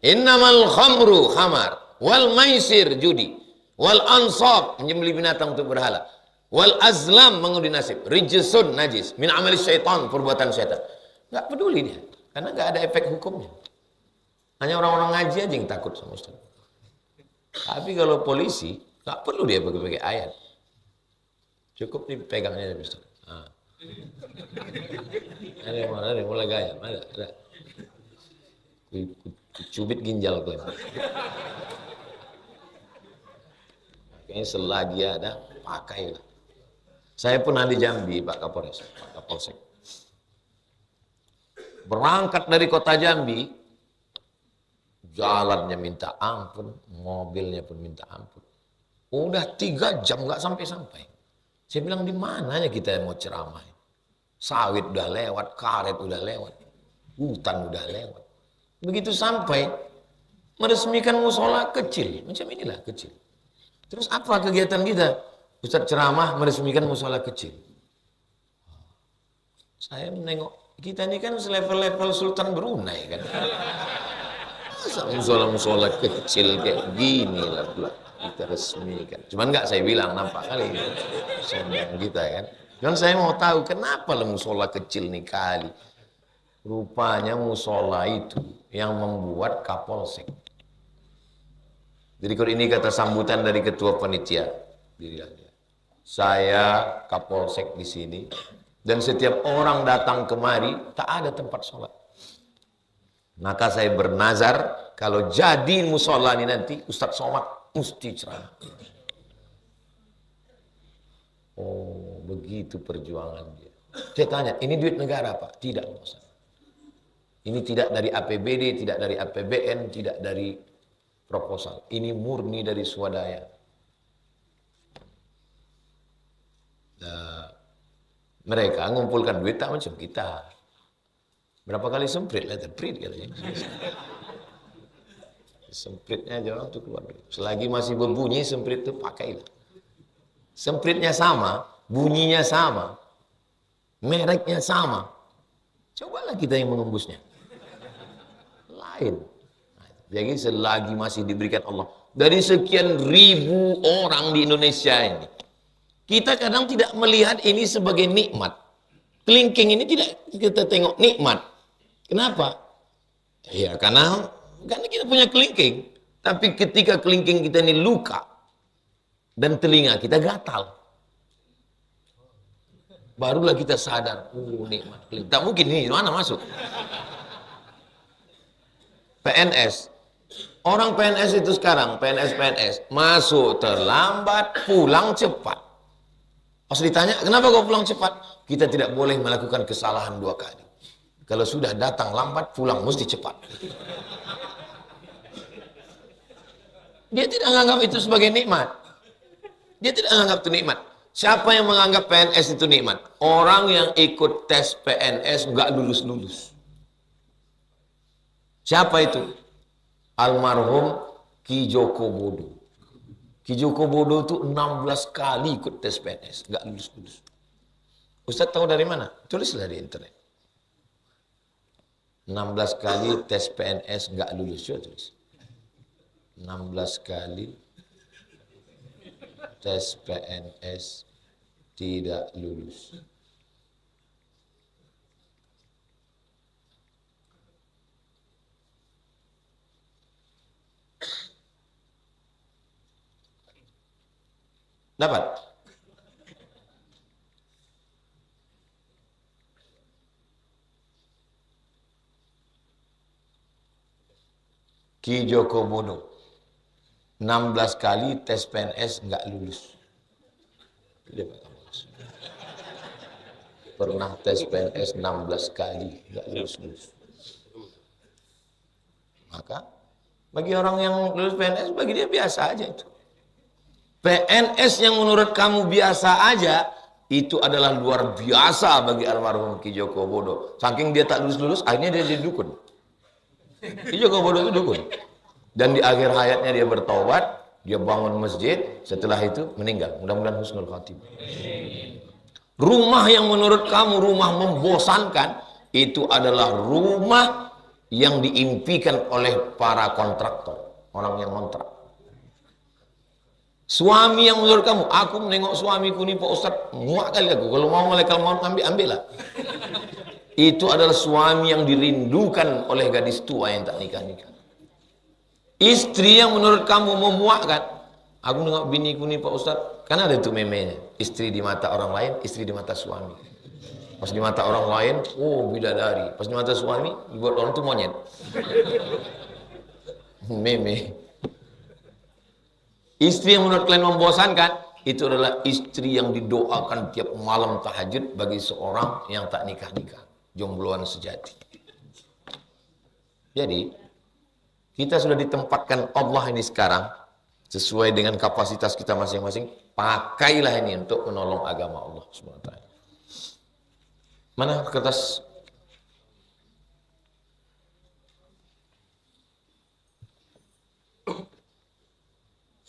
innamal khamru khamar, wal maisir judi, wal ansab menyembelih binatang untuk berhala, wal azlam mengundi nasib, rijsun najis, min amalis syaitan, perbuatan syaitan. Nggak peduli dia, karena nggak ada efek hukumnya. Hanya orang-orang ngaji aja yang takut sama Ustaz. Tapi kalau polisi, nggak perlu dia pakai ayat. Cukup dipegangnya aja Ustaz. Ada mulai gaya, ada. Cubit ginjal klaim. Kayaknya selagi ada, pakailah. Saya pernah di Jambi, Pak Kapolsek. Berangkat dari kota Jambi, jalannya minta ampun, mobilnya pun minta ampun. Udah 3 jam nggak sampai-sampai. Saya bilang, di mananya kita mau ceramah? Sawit udah lewat, karet udah lewat, hutan udah lewat. Begitu sampai, meresmikan musola kecil, macam inilah kecil. Terus apa kegiatan kita? Ustaz ceramah meresmikan musola kecil. Saya menengok, kita ini kan selevel-level Sultan Brunei kan. Masa musola-musola kecil kayak gini lah pula kita resmikan. Cuman enggak saya bilang, nampak kali sombong kita kan. Cuman saya mau tahu kenapa lah musola kecil nih kali. Rupanya musola itu yang membuat Kapolsek. Jadi kalau ini kata sambutan dari ketua panitia, saya Kapolsek di sini, dan setiap orang datang kemari tak ada tempat sholat. Maka saya bernazar kalau jadi musola ini nanti Ustadz Somad mesti ceramah. Oh, begitu perjuangan dia. Saya tanya, ini duit negara Pak? Tidak Ustadz. Ini tidak dari APBD, tidak dari APBN, tidak dari proposal. Ini murni dari swadaya. Nah, mereka ngumpulkan duit tak macam kita. Berapa kali semprit lah, terprit katanya. Sempritnya aja orang tuh keluar. Selagi masih berbunyi semprit itu pakailah. Sempritnya sama, bunyinya sama, mereknya sama. Cobalah kita yang mengembusnya. Lain. Jadi selagi masih diberikan Allah dari sekian ribu orang di Indonesia ini, kita kadang tidak melihat ini sebagai nikmat. Kelingking ini tidak kita tengok nikmat. Kenapa? Ya karena kita punya kelingking. Tapi ketika kelingking kita ini luka dan telinga kita gatal, Barulah kita sadar, nikmat. Tak mungkin ini mana masuk. PNS. Orang PNS itu sekarang, PNS masuk terlambat, pulang cepat. Pas ditanya, kenapa kau pulang cepat? Kita tidak boleh melakukan kesalahan 2 kali. Kalau sudah datang lambat, pulang mesti cepat. Dia tidak menganggap itu sebagai nikmat. Dia tidak menganggap itu nikmat. Siapa yang menganggap PNS itu nikmat? Orang yang ikut tes PNS nggak lulus-lulus. Siapa itu? Almarhum Ki Joko Bodo. Ki Joko Bodo itu 16 kali ikut tes PNS, nggak lulus-lulus. Ustaz tahu dari mana? Tulislah di internet. 16 kali tes PNS nggak lulus, coba tulis. 16 kali tes PNS tidak lulus. Dapat? Ki Joko Bodo 16 kali tes PNS nggak lulus. Pernah tes PNS 16 kali nggak lulus. Maka bagi orang yang lulus PNS, bagi dia biasa aja itu. PNS yang menurut kamu biasa aja, itu adalah luar biasa bagi almarhum Ki Joko Bodo. Saking dia tak lulus-lulus, akhirnya dia jadi dukun. Ki Joko Bodo itu dukun. Dan di akhir hayatnya dia bertobat, dia bangun masjid, setelah itu meninggal. Mudah-mudahan husnul khatimah. Rumah yang menurut kamu rumah membosankan, itu adalah rumah yang diimpikan oleh para kontraktor, orang yang kontrak. Suami yang menurut kamu, aku menengok suamiku nih Pak Ustadz, muak kali aku, kalau mau malaikat maut ambil lah. Itu adalah suami yang dirindukan oleh gadis tua yang tak nikah-nikah. Istri yang menurut kamu memuakkan, aku nengok biniku nih Pak Ustadz, karena ada itu memenya, istri di mata orang lain, istri di mata suami. Pas di mata orang lain, oh bidadari. Pas di mata suami, dibuat orang itu monyet. Meme. Istri yang menurut kalian membosankan, itu adalah istri yang didoakan tiap malam tahajud bagi seorang yang tak nikah-nikah, jombloan sejati. Jadi, kita sudah ditempatkan Allah ini sekarang, sesuai dengan kapasitas kita masing-masing, pakailah ini untuk menolong agama Allah SWT. Mana kertas?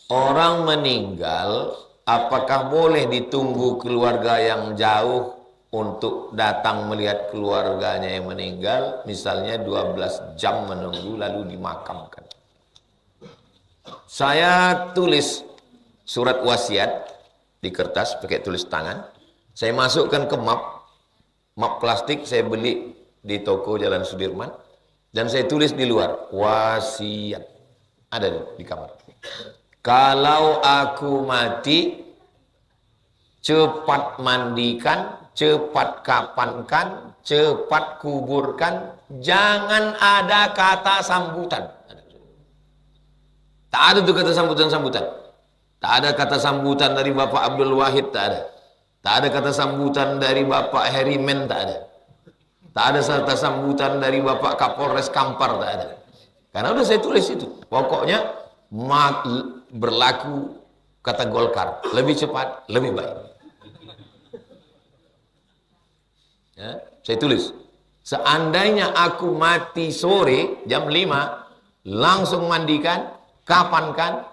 Orang meninggal, apakah boleh ditunggu keluarga yang jauh untuk datang melihat keluarganya yang meninggal, misalnya 12 jam menunggu lalu dimakamkan? Saya tulis surat wasiat di kertas pakai tulis tangan, saya masukkan ke map plastik, saya beli di toko Jalan Sudirman, dan saya tulis di luar, wasiat, ada di kamar. Kalau aku mati, cepat mandikan, cepat kapankan, cepat kuburkan, jangan ada kata sambutan. Tak ada tuh kata sambutan-sambutan. Tak ada kata sambutan dari Bapak Abdul Wahid, tak ada. Tak ada kata sambutan dari Bapak Herimen, tak ada. Tak ada kata sambutan dari Bapak Kapolres Kampar, tak ada. Karena udah saya tulis itu. Pokoknya berlaku kata Golkar, lebih cepat, lebih baik. Ya, saya tulis, seandainya aku mati sore jam 5, langsung mandikan, kapankan,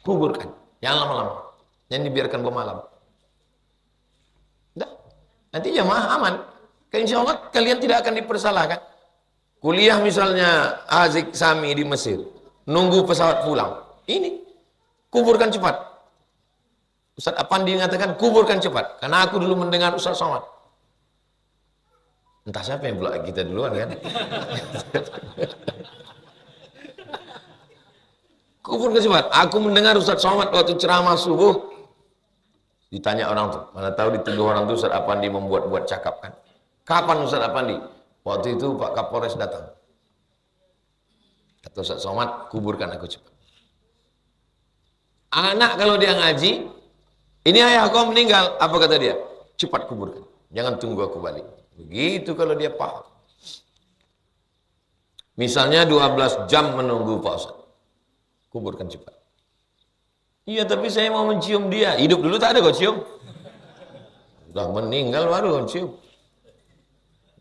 kuburkan. Jangan lama-lama, jangan dibiarkan bermalam. Dah, nanti jamaah aman. Insya Allah kalian tidak akan dipersalahkan. Kuliah misalnya Azik Sami di Mesir, nunggu pesawat pulang. Ini kuburkan cepat. Ustaz Apandi mengatakan kuburkan cepat, karena aku dulu mendengar Ustaz Somad. Entah siapa yang blok kita duluan kan. Kuburkan cepat. Aku mendengar Ustaz Somad waktu ceramah subuh, Ditanya orang tuh, mana tahu dituduh orang tuh Ustaz Apandi membuat-buat cakap kan. Kapan Ustaz Apandi? Waktu itu Pak Kapolres datang. Kata Ustaz Somad, kuburkan aku cepat. Anak kalau dia ngaji, ini ayah kau meninggal, apa kata dia? Cepat kuburkan, jangan tunggu aku balik. Begitu kalau dia paham. Misalnya 12 jam menunggu Pak Ustaz, kuburkan cepat. Iya tapi saya mau mencium dia. Hidup dulu tak ada kau cium. Udah meninggal baru kau cium.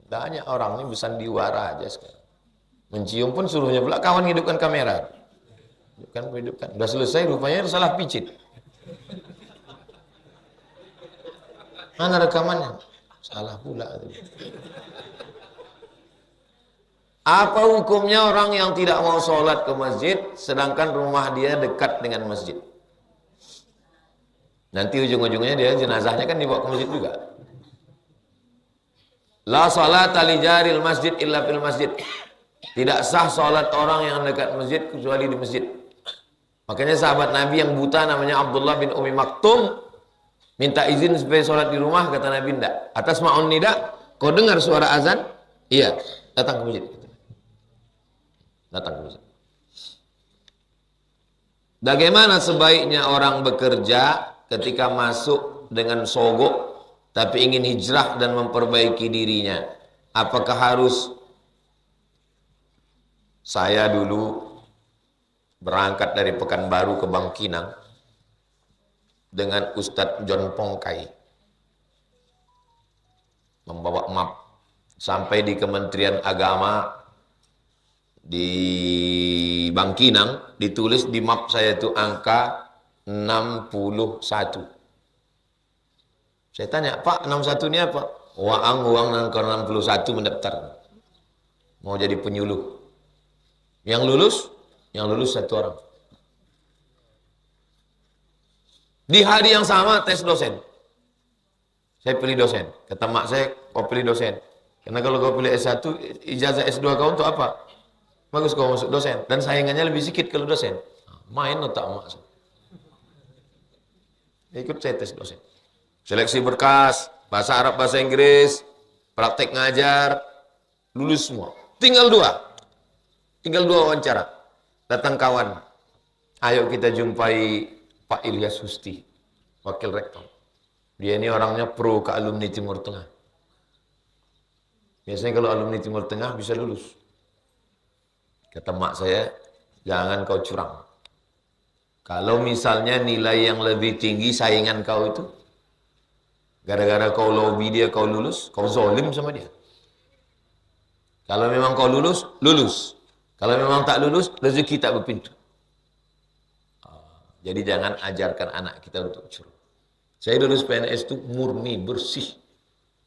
Banyak orang ini bersandiwara aja sekarang. Mencium pun suruhnya pula kawan hidupkan kamera. Hidupkan. Udah selesai rupanya salah picit. Mana rekamannya? Salah pula. Apa hukumnya orang yang tidak mau sholat ke masjid sedangkan rumah dia dekat dengan masjid? Nanti ujung-ujungnya dia jenazahnya kan dibawa ke masjid juga. La salata li jaril masjid illa fil masjid. Tidak sah salat orang yang dekat masjid kecuali di masjid. Makanya sahabat Nabi yang buta namanya Abdullah bin Umi Maktum minta izin supaya salat di rumah, kata Nabi enggak. Atas ma'un nida, kau dengar suara azan? Iya, datang ke masjid. Datang ke masjid. Bagaimana sebaiknya orang bekerja ketika masuk dengan sogok tapi ingin hijrah dan memperbaiki dirinya? Apakah harus saya dulu berangkat dari Pekanbaru ke Bangkinang dengan Ustadz John Pongkai membawa map sampai di Kementerian Agama di Bangkinang, ditulis di map saya itu angka 61. Saya tanya, Pak 61 ini apa? Uang angka 61 mendaftar. Mau jadi penyuluh. Yang lulus satu orang. Di hari yang sama tes dosen. Saya pilih dosen. Kata mak saya, kau pilih dosen. Karena kalau kau pilih S1, ijazah S2 kau untuk apa? Bagus kau masuk dosen. Dan saingannya lebih sedikit kalau dosen. Main otak mak saya. Ikut saya tes dosen. Seleksi berkas, bahasa Arab, bahasa Inggris, praktek ngajar, lulus semua. Tinggal dua wawancara. Datang kawan, ayo kita jumpai Pak Ilyas Husti, wakil rektor. Dia ini orangnya pro ke alumni Timur Tengah. Biasanya kalau alumni Timur Tengah bisa lulus. Kata mak saya, jangan kau curang. Kalau misalnya nilai yang lebih tinggi saingan kau itu, gara-gara kau lobby dia kau lulus, kau zolim sama dia. Kalau memang kau lulus, lulus. Kalau memang tak lulus, rezeki tak berpintu. Jadi jangan ajarkan anak kita untuk curang. Saya lulus PNS itu murni bersih.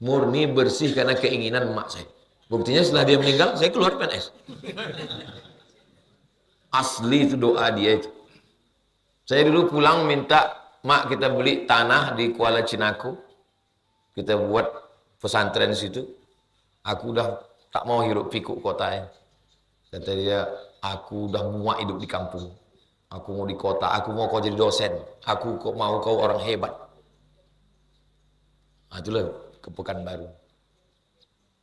Murni bersih karena keinginan mak saya. Buktinya setelah dia meninggal, saya keluar PNS. Asli itu doa dia itu. Saya dulu pulang minta, mak kita beli tanah di Kuala Cinaku. Kita buat pesantren di situ. Aku udah tak mau hirup pikuk kota ya. Kata dia, aku udah muak hidup di kampung. Aku mau di kota, aku mau kau jadi dosen. Aku mau kau orang hebat. Nah, itulah ke Pekanbaru.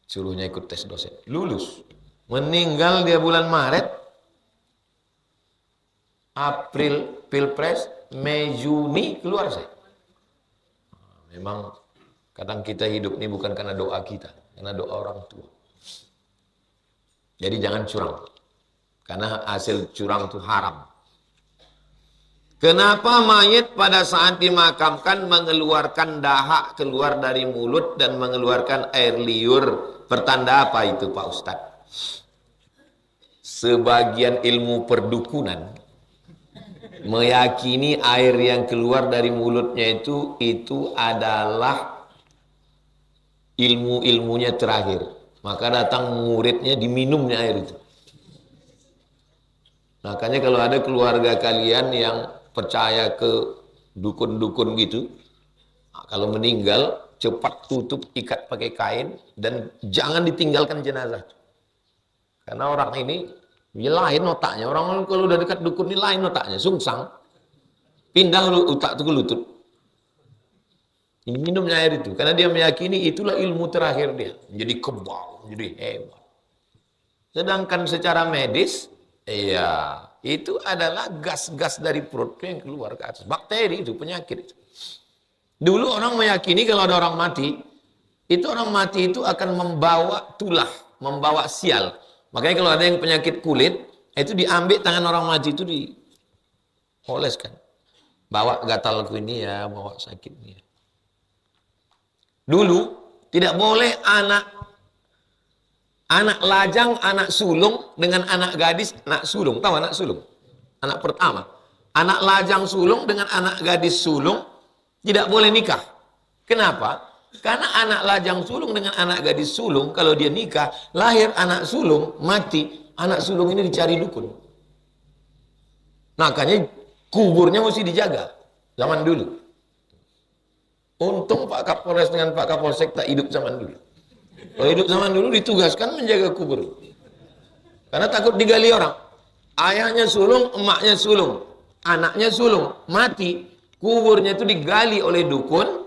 Suruhnya ikut tes dosen. Lulus. Meninggal dia bulan Maret. April Pilpres, Mei Juni keluar saya. Memang kadang kita hidup ini bukan karena doa kita, karena doa orang tua. Jadi jangan curang. Karena hasil curang itu haram. Kenapa mayit pada saat dimakamkan mengeluarkan dahak keluar dari mulut dan mengeluarkan air liur? Pertanda apa itu Pak Ustadz? Sebagian ilmu perdukunan meyakini air yang keluar dari mulutnya itu adalah ilmu-ilmunya terakhir. Maka datang muridnya diminumnya air itu. Makanya kalau ada keluarga kalian yang percaya ke dukun-dukun gitu, kalau meninggal cepat tutup, ikat pakai kain dan jangan ditinggalkan jenazah. Karena orang ini lain otaknya. Orang kalau udah dekat dukun ini lain otaknya, sungsang. Pindah otak itu ke lutut. Minumnya air itu. Karena dia meyakini itulah ilmu terakhir dia. Menjadi kebal, menjadi hebat. Sedangkan secara medis, iya, itu adalah gas-gas dari perut yang keluar ke atas. Bakteri itu, penyakit itu. Dulu orang meyakini kalau ada orang mati itu akan membawa tulah, membawa sial. Makanya kalau ada yang penyakit kulit, itu diambil tangan orang mati itu dioleskan. Bawa gatalku ini ya, bawa sakit ini ya. Dulu tidak boleh anak lajang, anak sulung dengan anak gadis, anak sulung. Tahu anak sulung? Anak pertama. Anak lajang sulung dengan anak gadis sulung tidak boleh nikah. Kenapa? Karena anak lajang sulung dengan anak gadis sulung, kalau dia nikah, lahir anak sulung, mati, anak sulung ini dicari dukun. Makanya kuburnya mesti dijaga. Zaman dulu. Untung Pak Kapolres dengan Pak Kapolsek tak hidup zaman dulu. Kalau hidup zaman dulu ditugaskan menjaga kubur. Karena takut digali orang. Ayahnya sulung, emaknya sulung, anaknya sulung, mati. Kuburnya itu digali oleh dukun,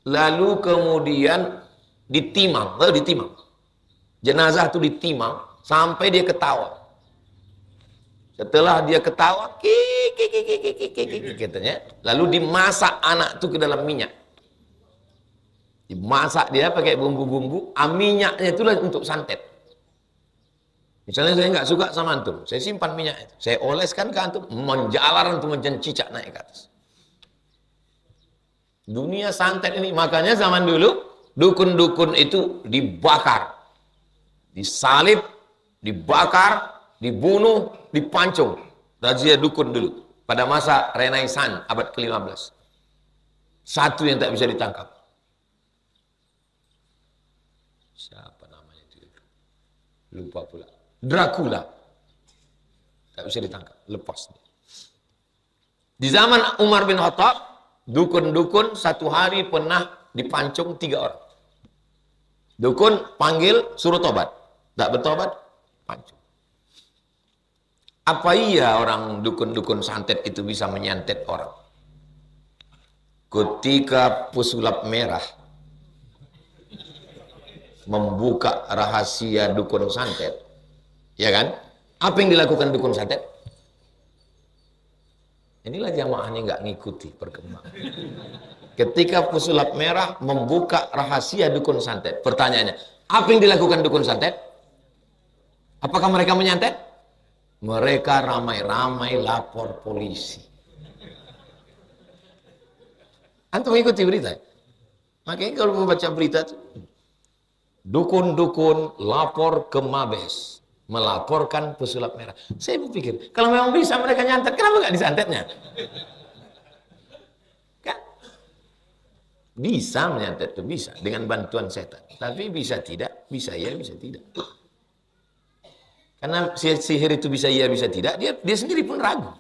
lalu kemudian ditimang. Jenazah itu ditimang sampai dia ketawa. Setelah dia ketawa, katanya, lalu dimasak anak itu ke dalam minyak. Dimasak dia pakai bumbu-bumbu, minyaknya itulah untuk santet. Misalnya saya nggak suka sama antum, saya simpan minyak itu, saya oleskan ke antum, menjalar antum mencicak naik ke atas. Dunia santet ini, makanya zaman dulu dukun-dukun itu dibakar, disalib, dibakar, dibunuh, dipancung. Razia dukun dulu pada masa Renaissance abad ke-15. Satu yang tak bisa ditangkap. Siapa namanya itu? Lupa pula. Dracula. Tak bisa ditangkap, lepas. Di zaman Umar bin Khattab, dukun-dukun satu hari pernah dipancung 3 orang. Dukun panggil, suruh tobat. Tak bertobat, pancung. Apa iya orang dukun-dukun santet itu bisa menyantet orang? Ketika pesulap merah membuka rahasia dukun santet, ya kan? Apa yang dilakukan dukun santet? Inilah jamaahnya nggak ngikuti perkembangan. Ketika pesulap merah membuka rahasia dukun santet, pertanyaannya, apa yang dilakukan dukun santet? Apakah mereka menyantet? Mereka ramai-ramai lapor polisi. Antum ikuti berita. Makanya kalau membaca berita itu, dukun-dukun lapor ke Mabes, melaporkan pesulap merah. Saya berpikir, kalau memang bisa mereka nyantet, kenapa nggak disantetnya? Kan? Bisa menyantet itu, bisa. Dengan bantuan setan. Tapi bisa tidak, bisa ya, bisa tidak. Karena sihir itu bisa iya, bisa tidak, dia sendiri pun ragu.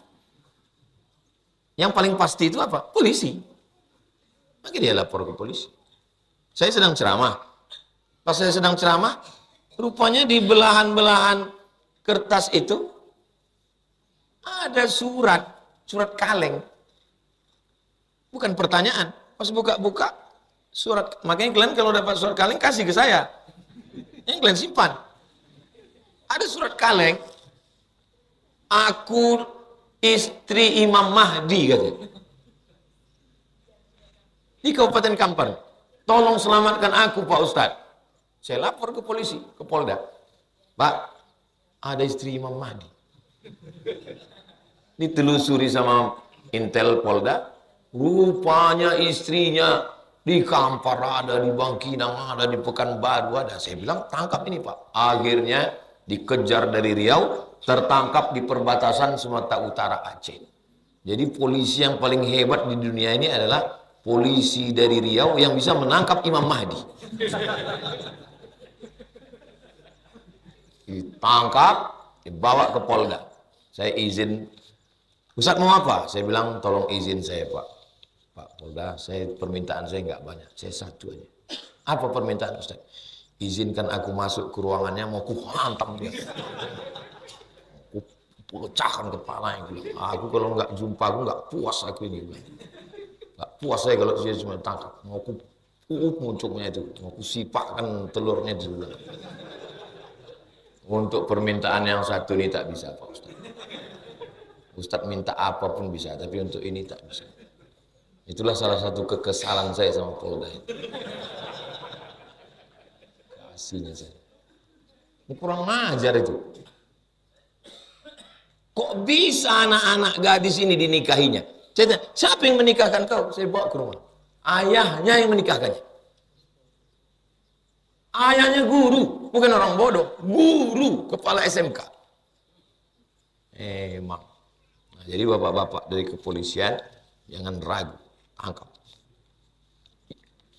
Yang paling pasti itu apa? Polisi. Maka dia lapor ke polisi. Saya sedang ceramah. Pas saya sedang ceramah, rupanya di belahan-belahan kertas itu ada surat kaleng. Bukan pertanyaan. Pas buka-buka surat, makanya kalian kalau dapat surat kaleng kasih ke saya. Yang kalian simpan. Ada surat kaleng. Aku istri Imam Mahdi katanya. Di Kabupaten Kampar. Tolong selamatkan aku Pak Ustadz. Saya lapor ke polisi, ke Polda. Pak, ada istri Imam Mahdi. Ditelusuri sama Intel Polda, rupanya istrinya di Kampar ada, di Bangkinang ada, di Pekanbaru ada. Saya bilang, tangkap ini Pak. Akhirnya dikejar dari Riau, tertangkap di perbatasan Sumatera Utara Aceh. Jadi polisi yang paling hebat di dunia ini adalah polisi dari Riau yang bisa menangkap Imam Mahdi. Ditangkap, dibawa ke Polda. Saya izin, Ustaz mau apa? Saya bilang tolong izin saya Pak. Pak Polda, permintaan saya nggak banyak, saya satu aja. Apa permintaan Ustaz? Izinkan aku masuk ke ruangannya, mau ku hantam dia. Ku pecahkan kepalanya. Aku kalau nggak jumpa, aku nggak puas aku ini. Gak puas saya kalau dia cuma tangkap. Mau ku muncungnya itu, mau ku sipakkan telurnya di sana. Untuk permintaan yang satu ini tak bisa Pak Ustaz. Ustaz minta apapun bisa, tapi untuk ini tak bisa. Itulah salah satu kekesalan saya sama Polda. Kasihnya saya. Ini kurang ajar itu. Kok bisa anak-anak gadis ini dinikahinya? Saya tanya, siapa yang menikahkan kau? Saya bawa ke rumah. Ayahnya yang menikahkannya. Ayahnya guru, bukan orang bodoh. Guru, kepala SMK. Emang. Nah, jadi bapak-bapak dari kepolisian, jangan ragu. Tangkap.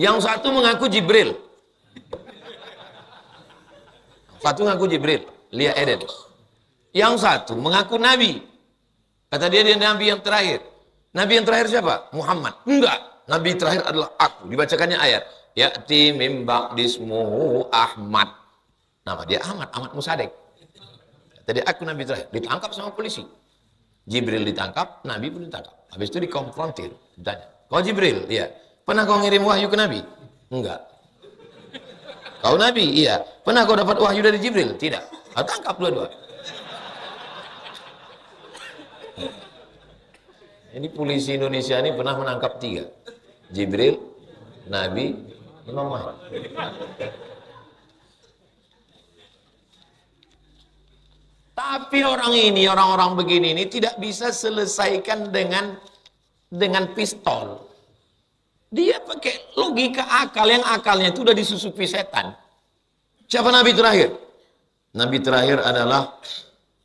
Yang satu mengaku Jibril. Satu mengaku Jibril. Lia Eden. Yang satu mengaku Nabi. Kata dia Nabi yang terakhir. Nabi yang terakhir siapa? Muhammad. Enggak. Nabi terakhir adalah aku. Dibacakannya ayat. Ya'ti min ba'dismuhu Ahmad. Nama dia Ahmad. Ahmad Musadek. Tadi aku Nabi terakhir. Ditangkap sama polisi. Jibril ditangkap. Nabi pun ditangkap. Habis itu dikonfrontir. Ditanya. Kau Jibril? Iya. Pernah kau ngirim wahyu ke Nabi? Enggak. Kau Nabi? Iya. Pernah kau dapat wahyu dari Jibril? Tidak. Kau tangkap dua-dua. Ini polisi Indonesia ini pernah menangkap 3. Jibril, Nabi, Imam Mahdi. Tapi orang-orang begini ini tidak bisa selesaikan dengan pistol. Dia pakai logika akal yang akalnya itu udah disusupi setan. Siapa Nabi terakhir? Nabi terakhir adalah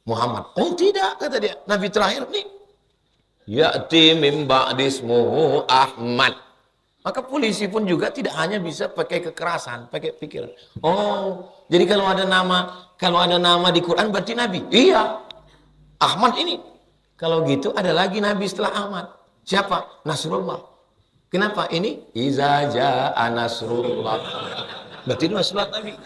Muhammad. Oh tidak, kata dia. Nabi terakhir nih. Ya'ti min ba'dismuhu Ahmad. Maka polisi pun juga tidak hanya bisa pakai kekerasan, pakai pikiran. Oh, jadi kalau ada nama di Quran berarti Nabi. Iya. Ahmad ini. Kalau gitu ada lagi Nabi setelah Ahmad. Siapa? Nasrullah. Kenapa? Ini iza ja'a nasrullah. Berarti Nasrullah Nabi.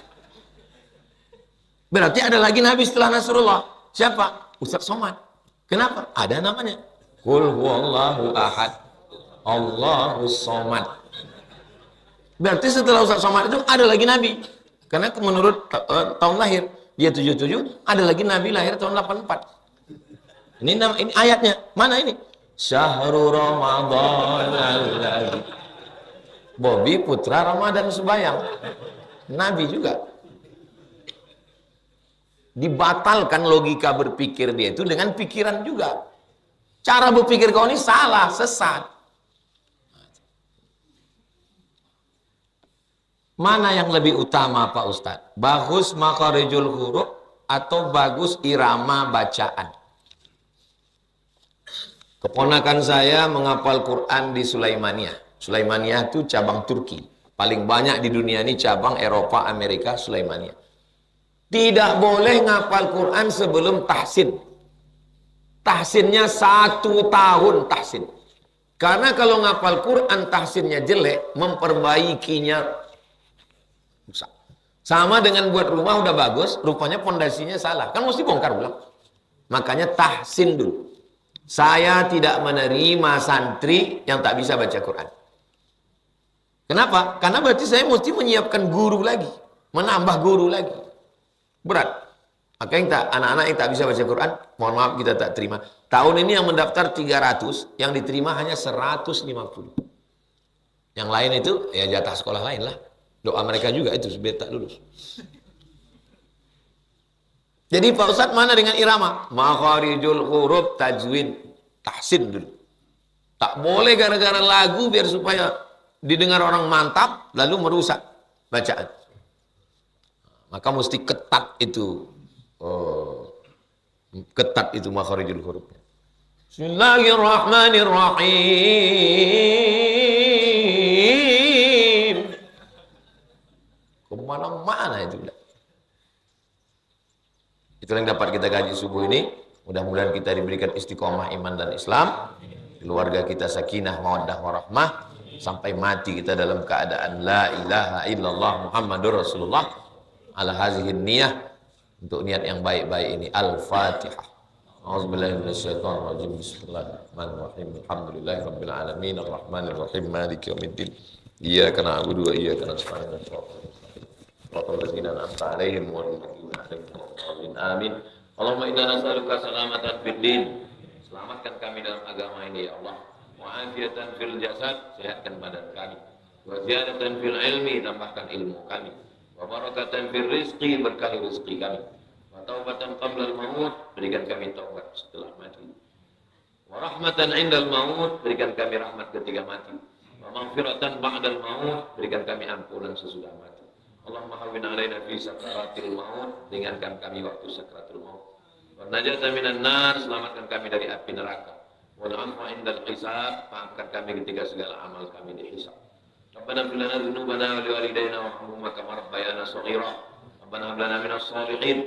Berarti ada lagi Nabi setelah Nasrullah. Siapa? Ustaz Somad. Kenapa? Ada namanya. Qul huwallahu ahad. Allahus somad. Berarti setelah Ustaz Somad itu ada lagi Nabi. Karena menurut tahun lahir dia 77, ada lagi Nabi lahir tahun 84. Ini ayatnya. Mana ini? Syahrul Ramadan alladzi. Bobi putra Ramadan Subayang. Nabi juga. Dibatalkan logika berpikir dia itu dengan pikiran juga. Cara berpikir kau ini salah, sesat. Mana yang lebih utama Pak Ustadz? Bagus makharijul huruf atau bagus irama bacaan? Keponakan saya menghafal Quran di Sulaimaniyah. Sulaimaniyah itu cabang Turki. Paling banyak di dunia ini cabang Eropa, Amerika, Sulaimaniyah. Tidak boleh ngapal Quran sebelum tahsin. Tahsinnya 1 tahun tahsin. Karena kalau ngapal Quran tahsinnya jelek, memperbaikinya rusak. Sama dengan buat rumah udah bagus, rupanya pondasinya salah. Kan mesti bongkar ulang. Makanya tahsin dulu. Saya tidak menerima santri yang tak bisa baca Quran. Kenapa? Karena berarti saya mesti menyiapkan guru lagi. Menambah guru lagi. Berat. Maka anak-anak yang tak bisa baca Quran, mohon maaf kita tak terima. Tahun ini yang mendaftar 300, yang diterima hanya 150. Yang lain itu, ya jatah sekolah lain lah. Doa mereka juga itu, biar tak lulus. Jadi Pak Ustadz mana dengan irama? Makharijul huruf tajwid, tahsin dulu. Tak boleh gara-gara lagu biar supaya didengar orang mantap, lalu merusak bacaan. Maka mesti ketat itu. Ketat itu makharijul hurufnya. Bismillahirrahmanirrahim. Kemana-mana itu. Itulah yang dapat kita kaji subuh ini. Mudah-mudahan kita diberikan istiqomah iman dan Islam. Keluarga kita sakinah, mawaddah, warahmah. Sampai mati kita dalam keadaan la ilaha illallah Muhammadur Rasulullah. Ala hazihin niyah. Untuk niat yang baik-baik ini. Al-Fatihah. A'udzubillahi minasyaitonirrajim. Bismillahirrahmanirrahim. Alhamdulillahirabbil alamin arrahmanir rahim maliki yaumiddin. Iyyaka na'budu wa iyyaka nasta'in. Shiratal ladzina an'amta 'alaihim ghairil maghdubi 'alaihim waladdallin. Amin. Allahumma inna nas'aluka salamatan fid din. Selamatkan kami dalam agama ini ya Allah. Wa afiatan fil jasad, sehatkan badan kami. Wa ziyadatan fil ilmi, tambahkan ilmu kami. Wa barakatan fil rizqi, berkahi rezeki kami. Wa taubatan qabla al-maut, berikan kami taubat setelah mati. Wa rahmatan indal maut, berikan kami rahmat ketika mati. Wa maghfiratan ba'dal maut, berikan kami ampunan sesudah mati. Allahumma hawwin 'alaina fi sakaratil maut, ringankan kami waktu sakaratul maut. Wa najata minan nar, selamatkan kami dari api neraka. Wal 'afwa indal hisab, maafkan kami ketika segala amal kami dihisab. Rabbana fil lana dzunubana wa liwalidayna warhamhuma kama rabbayana shaghira. Rabbana hab lana minas shalihin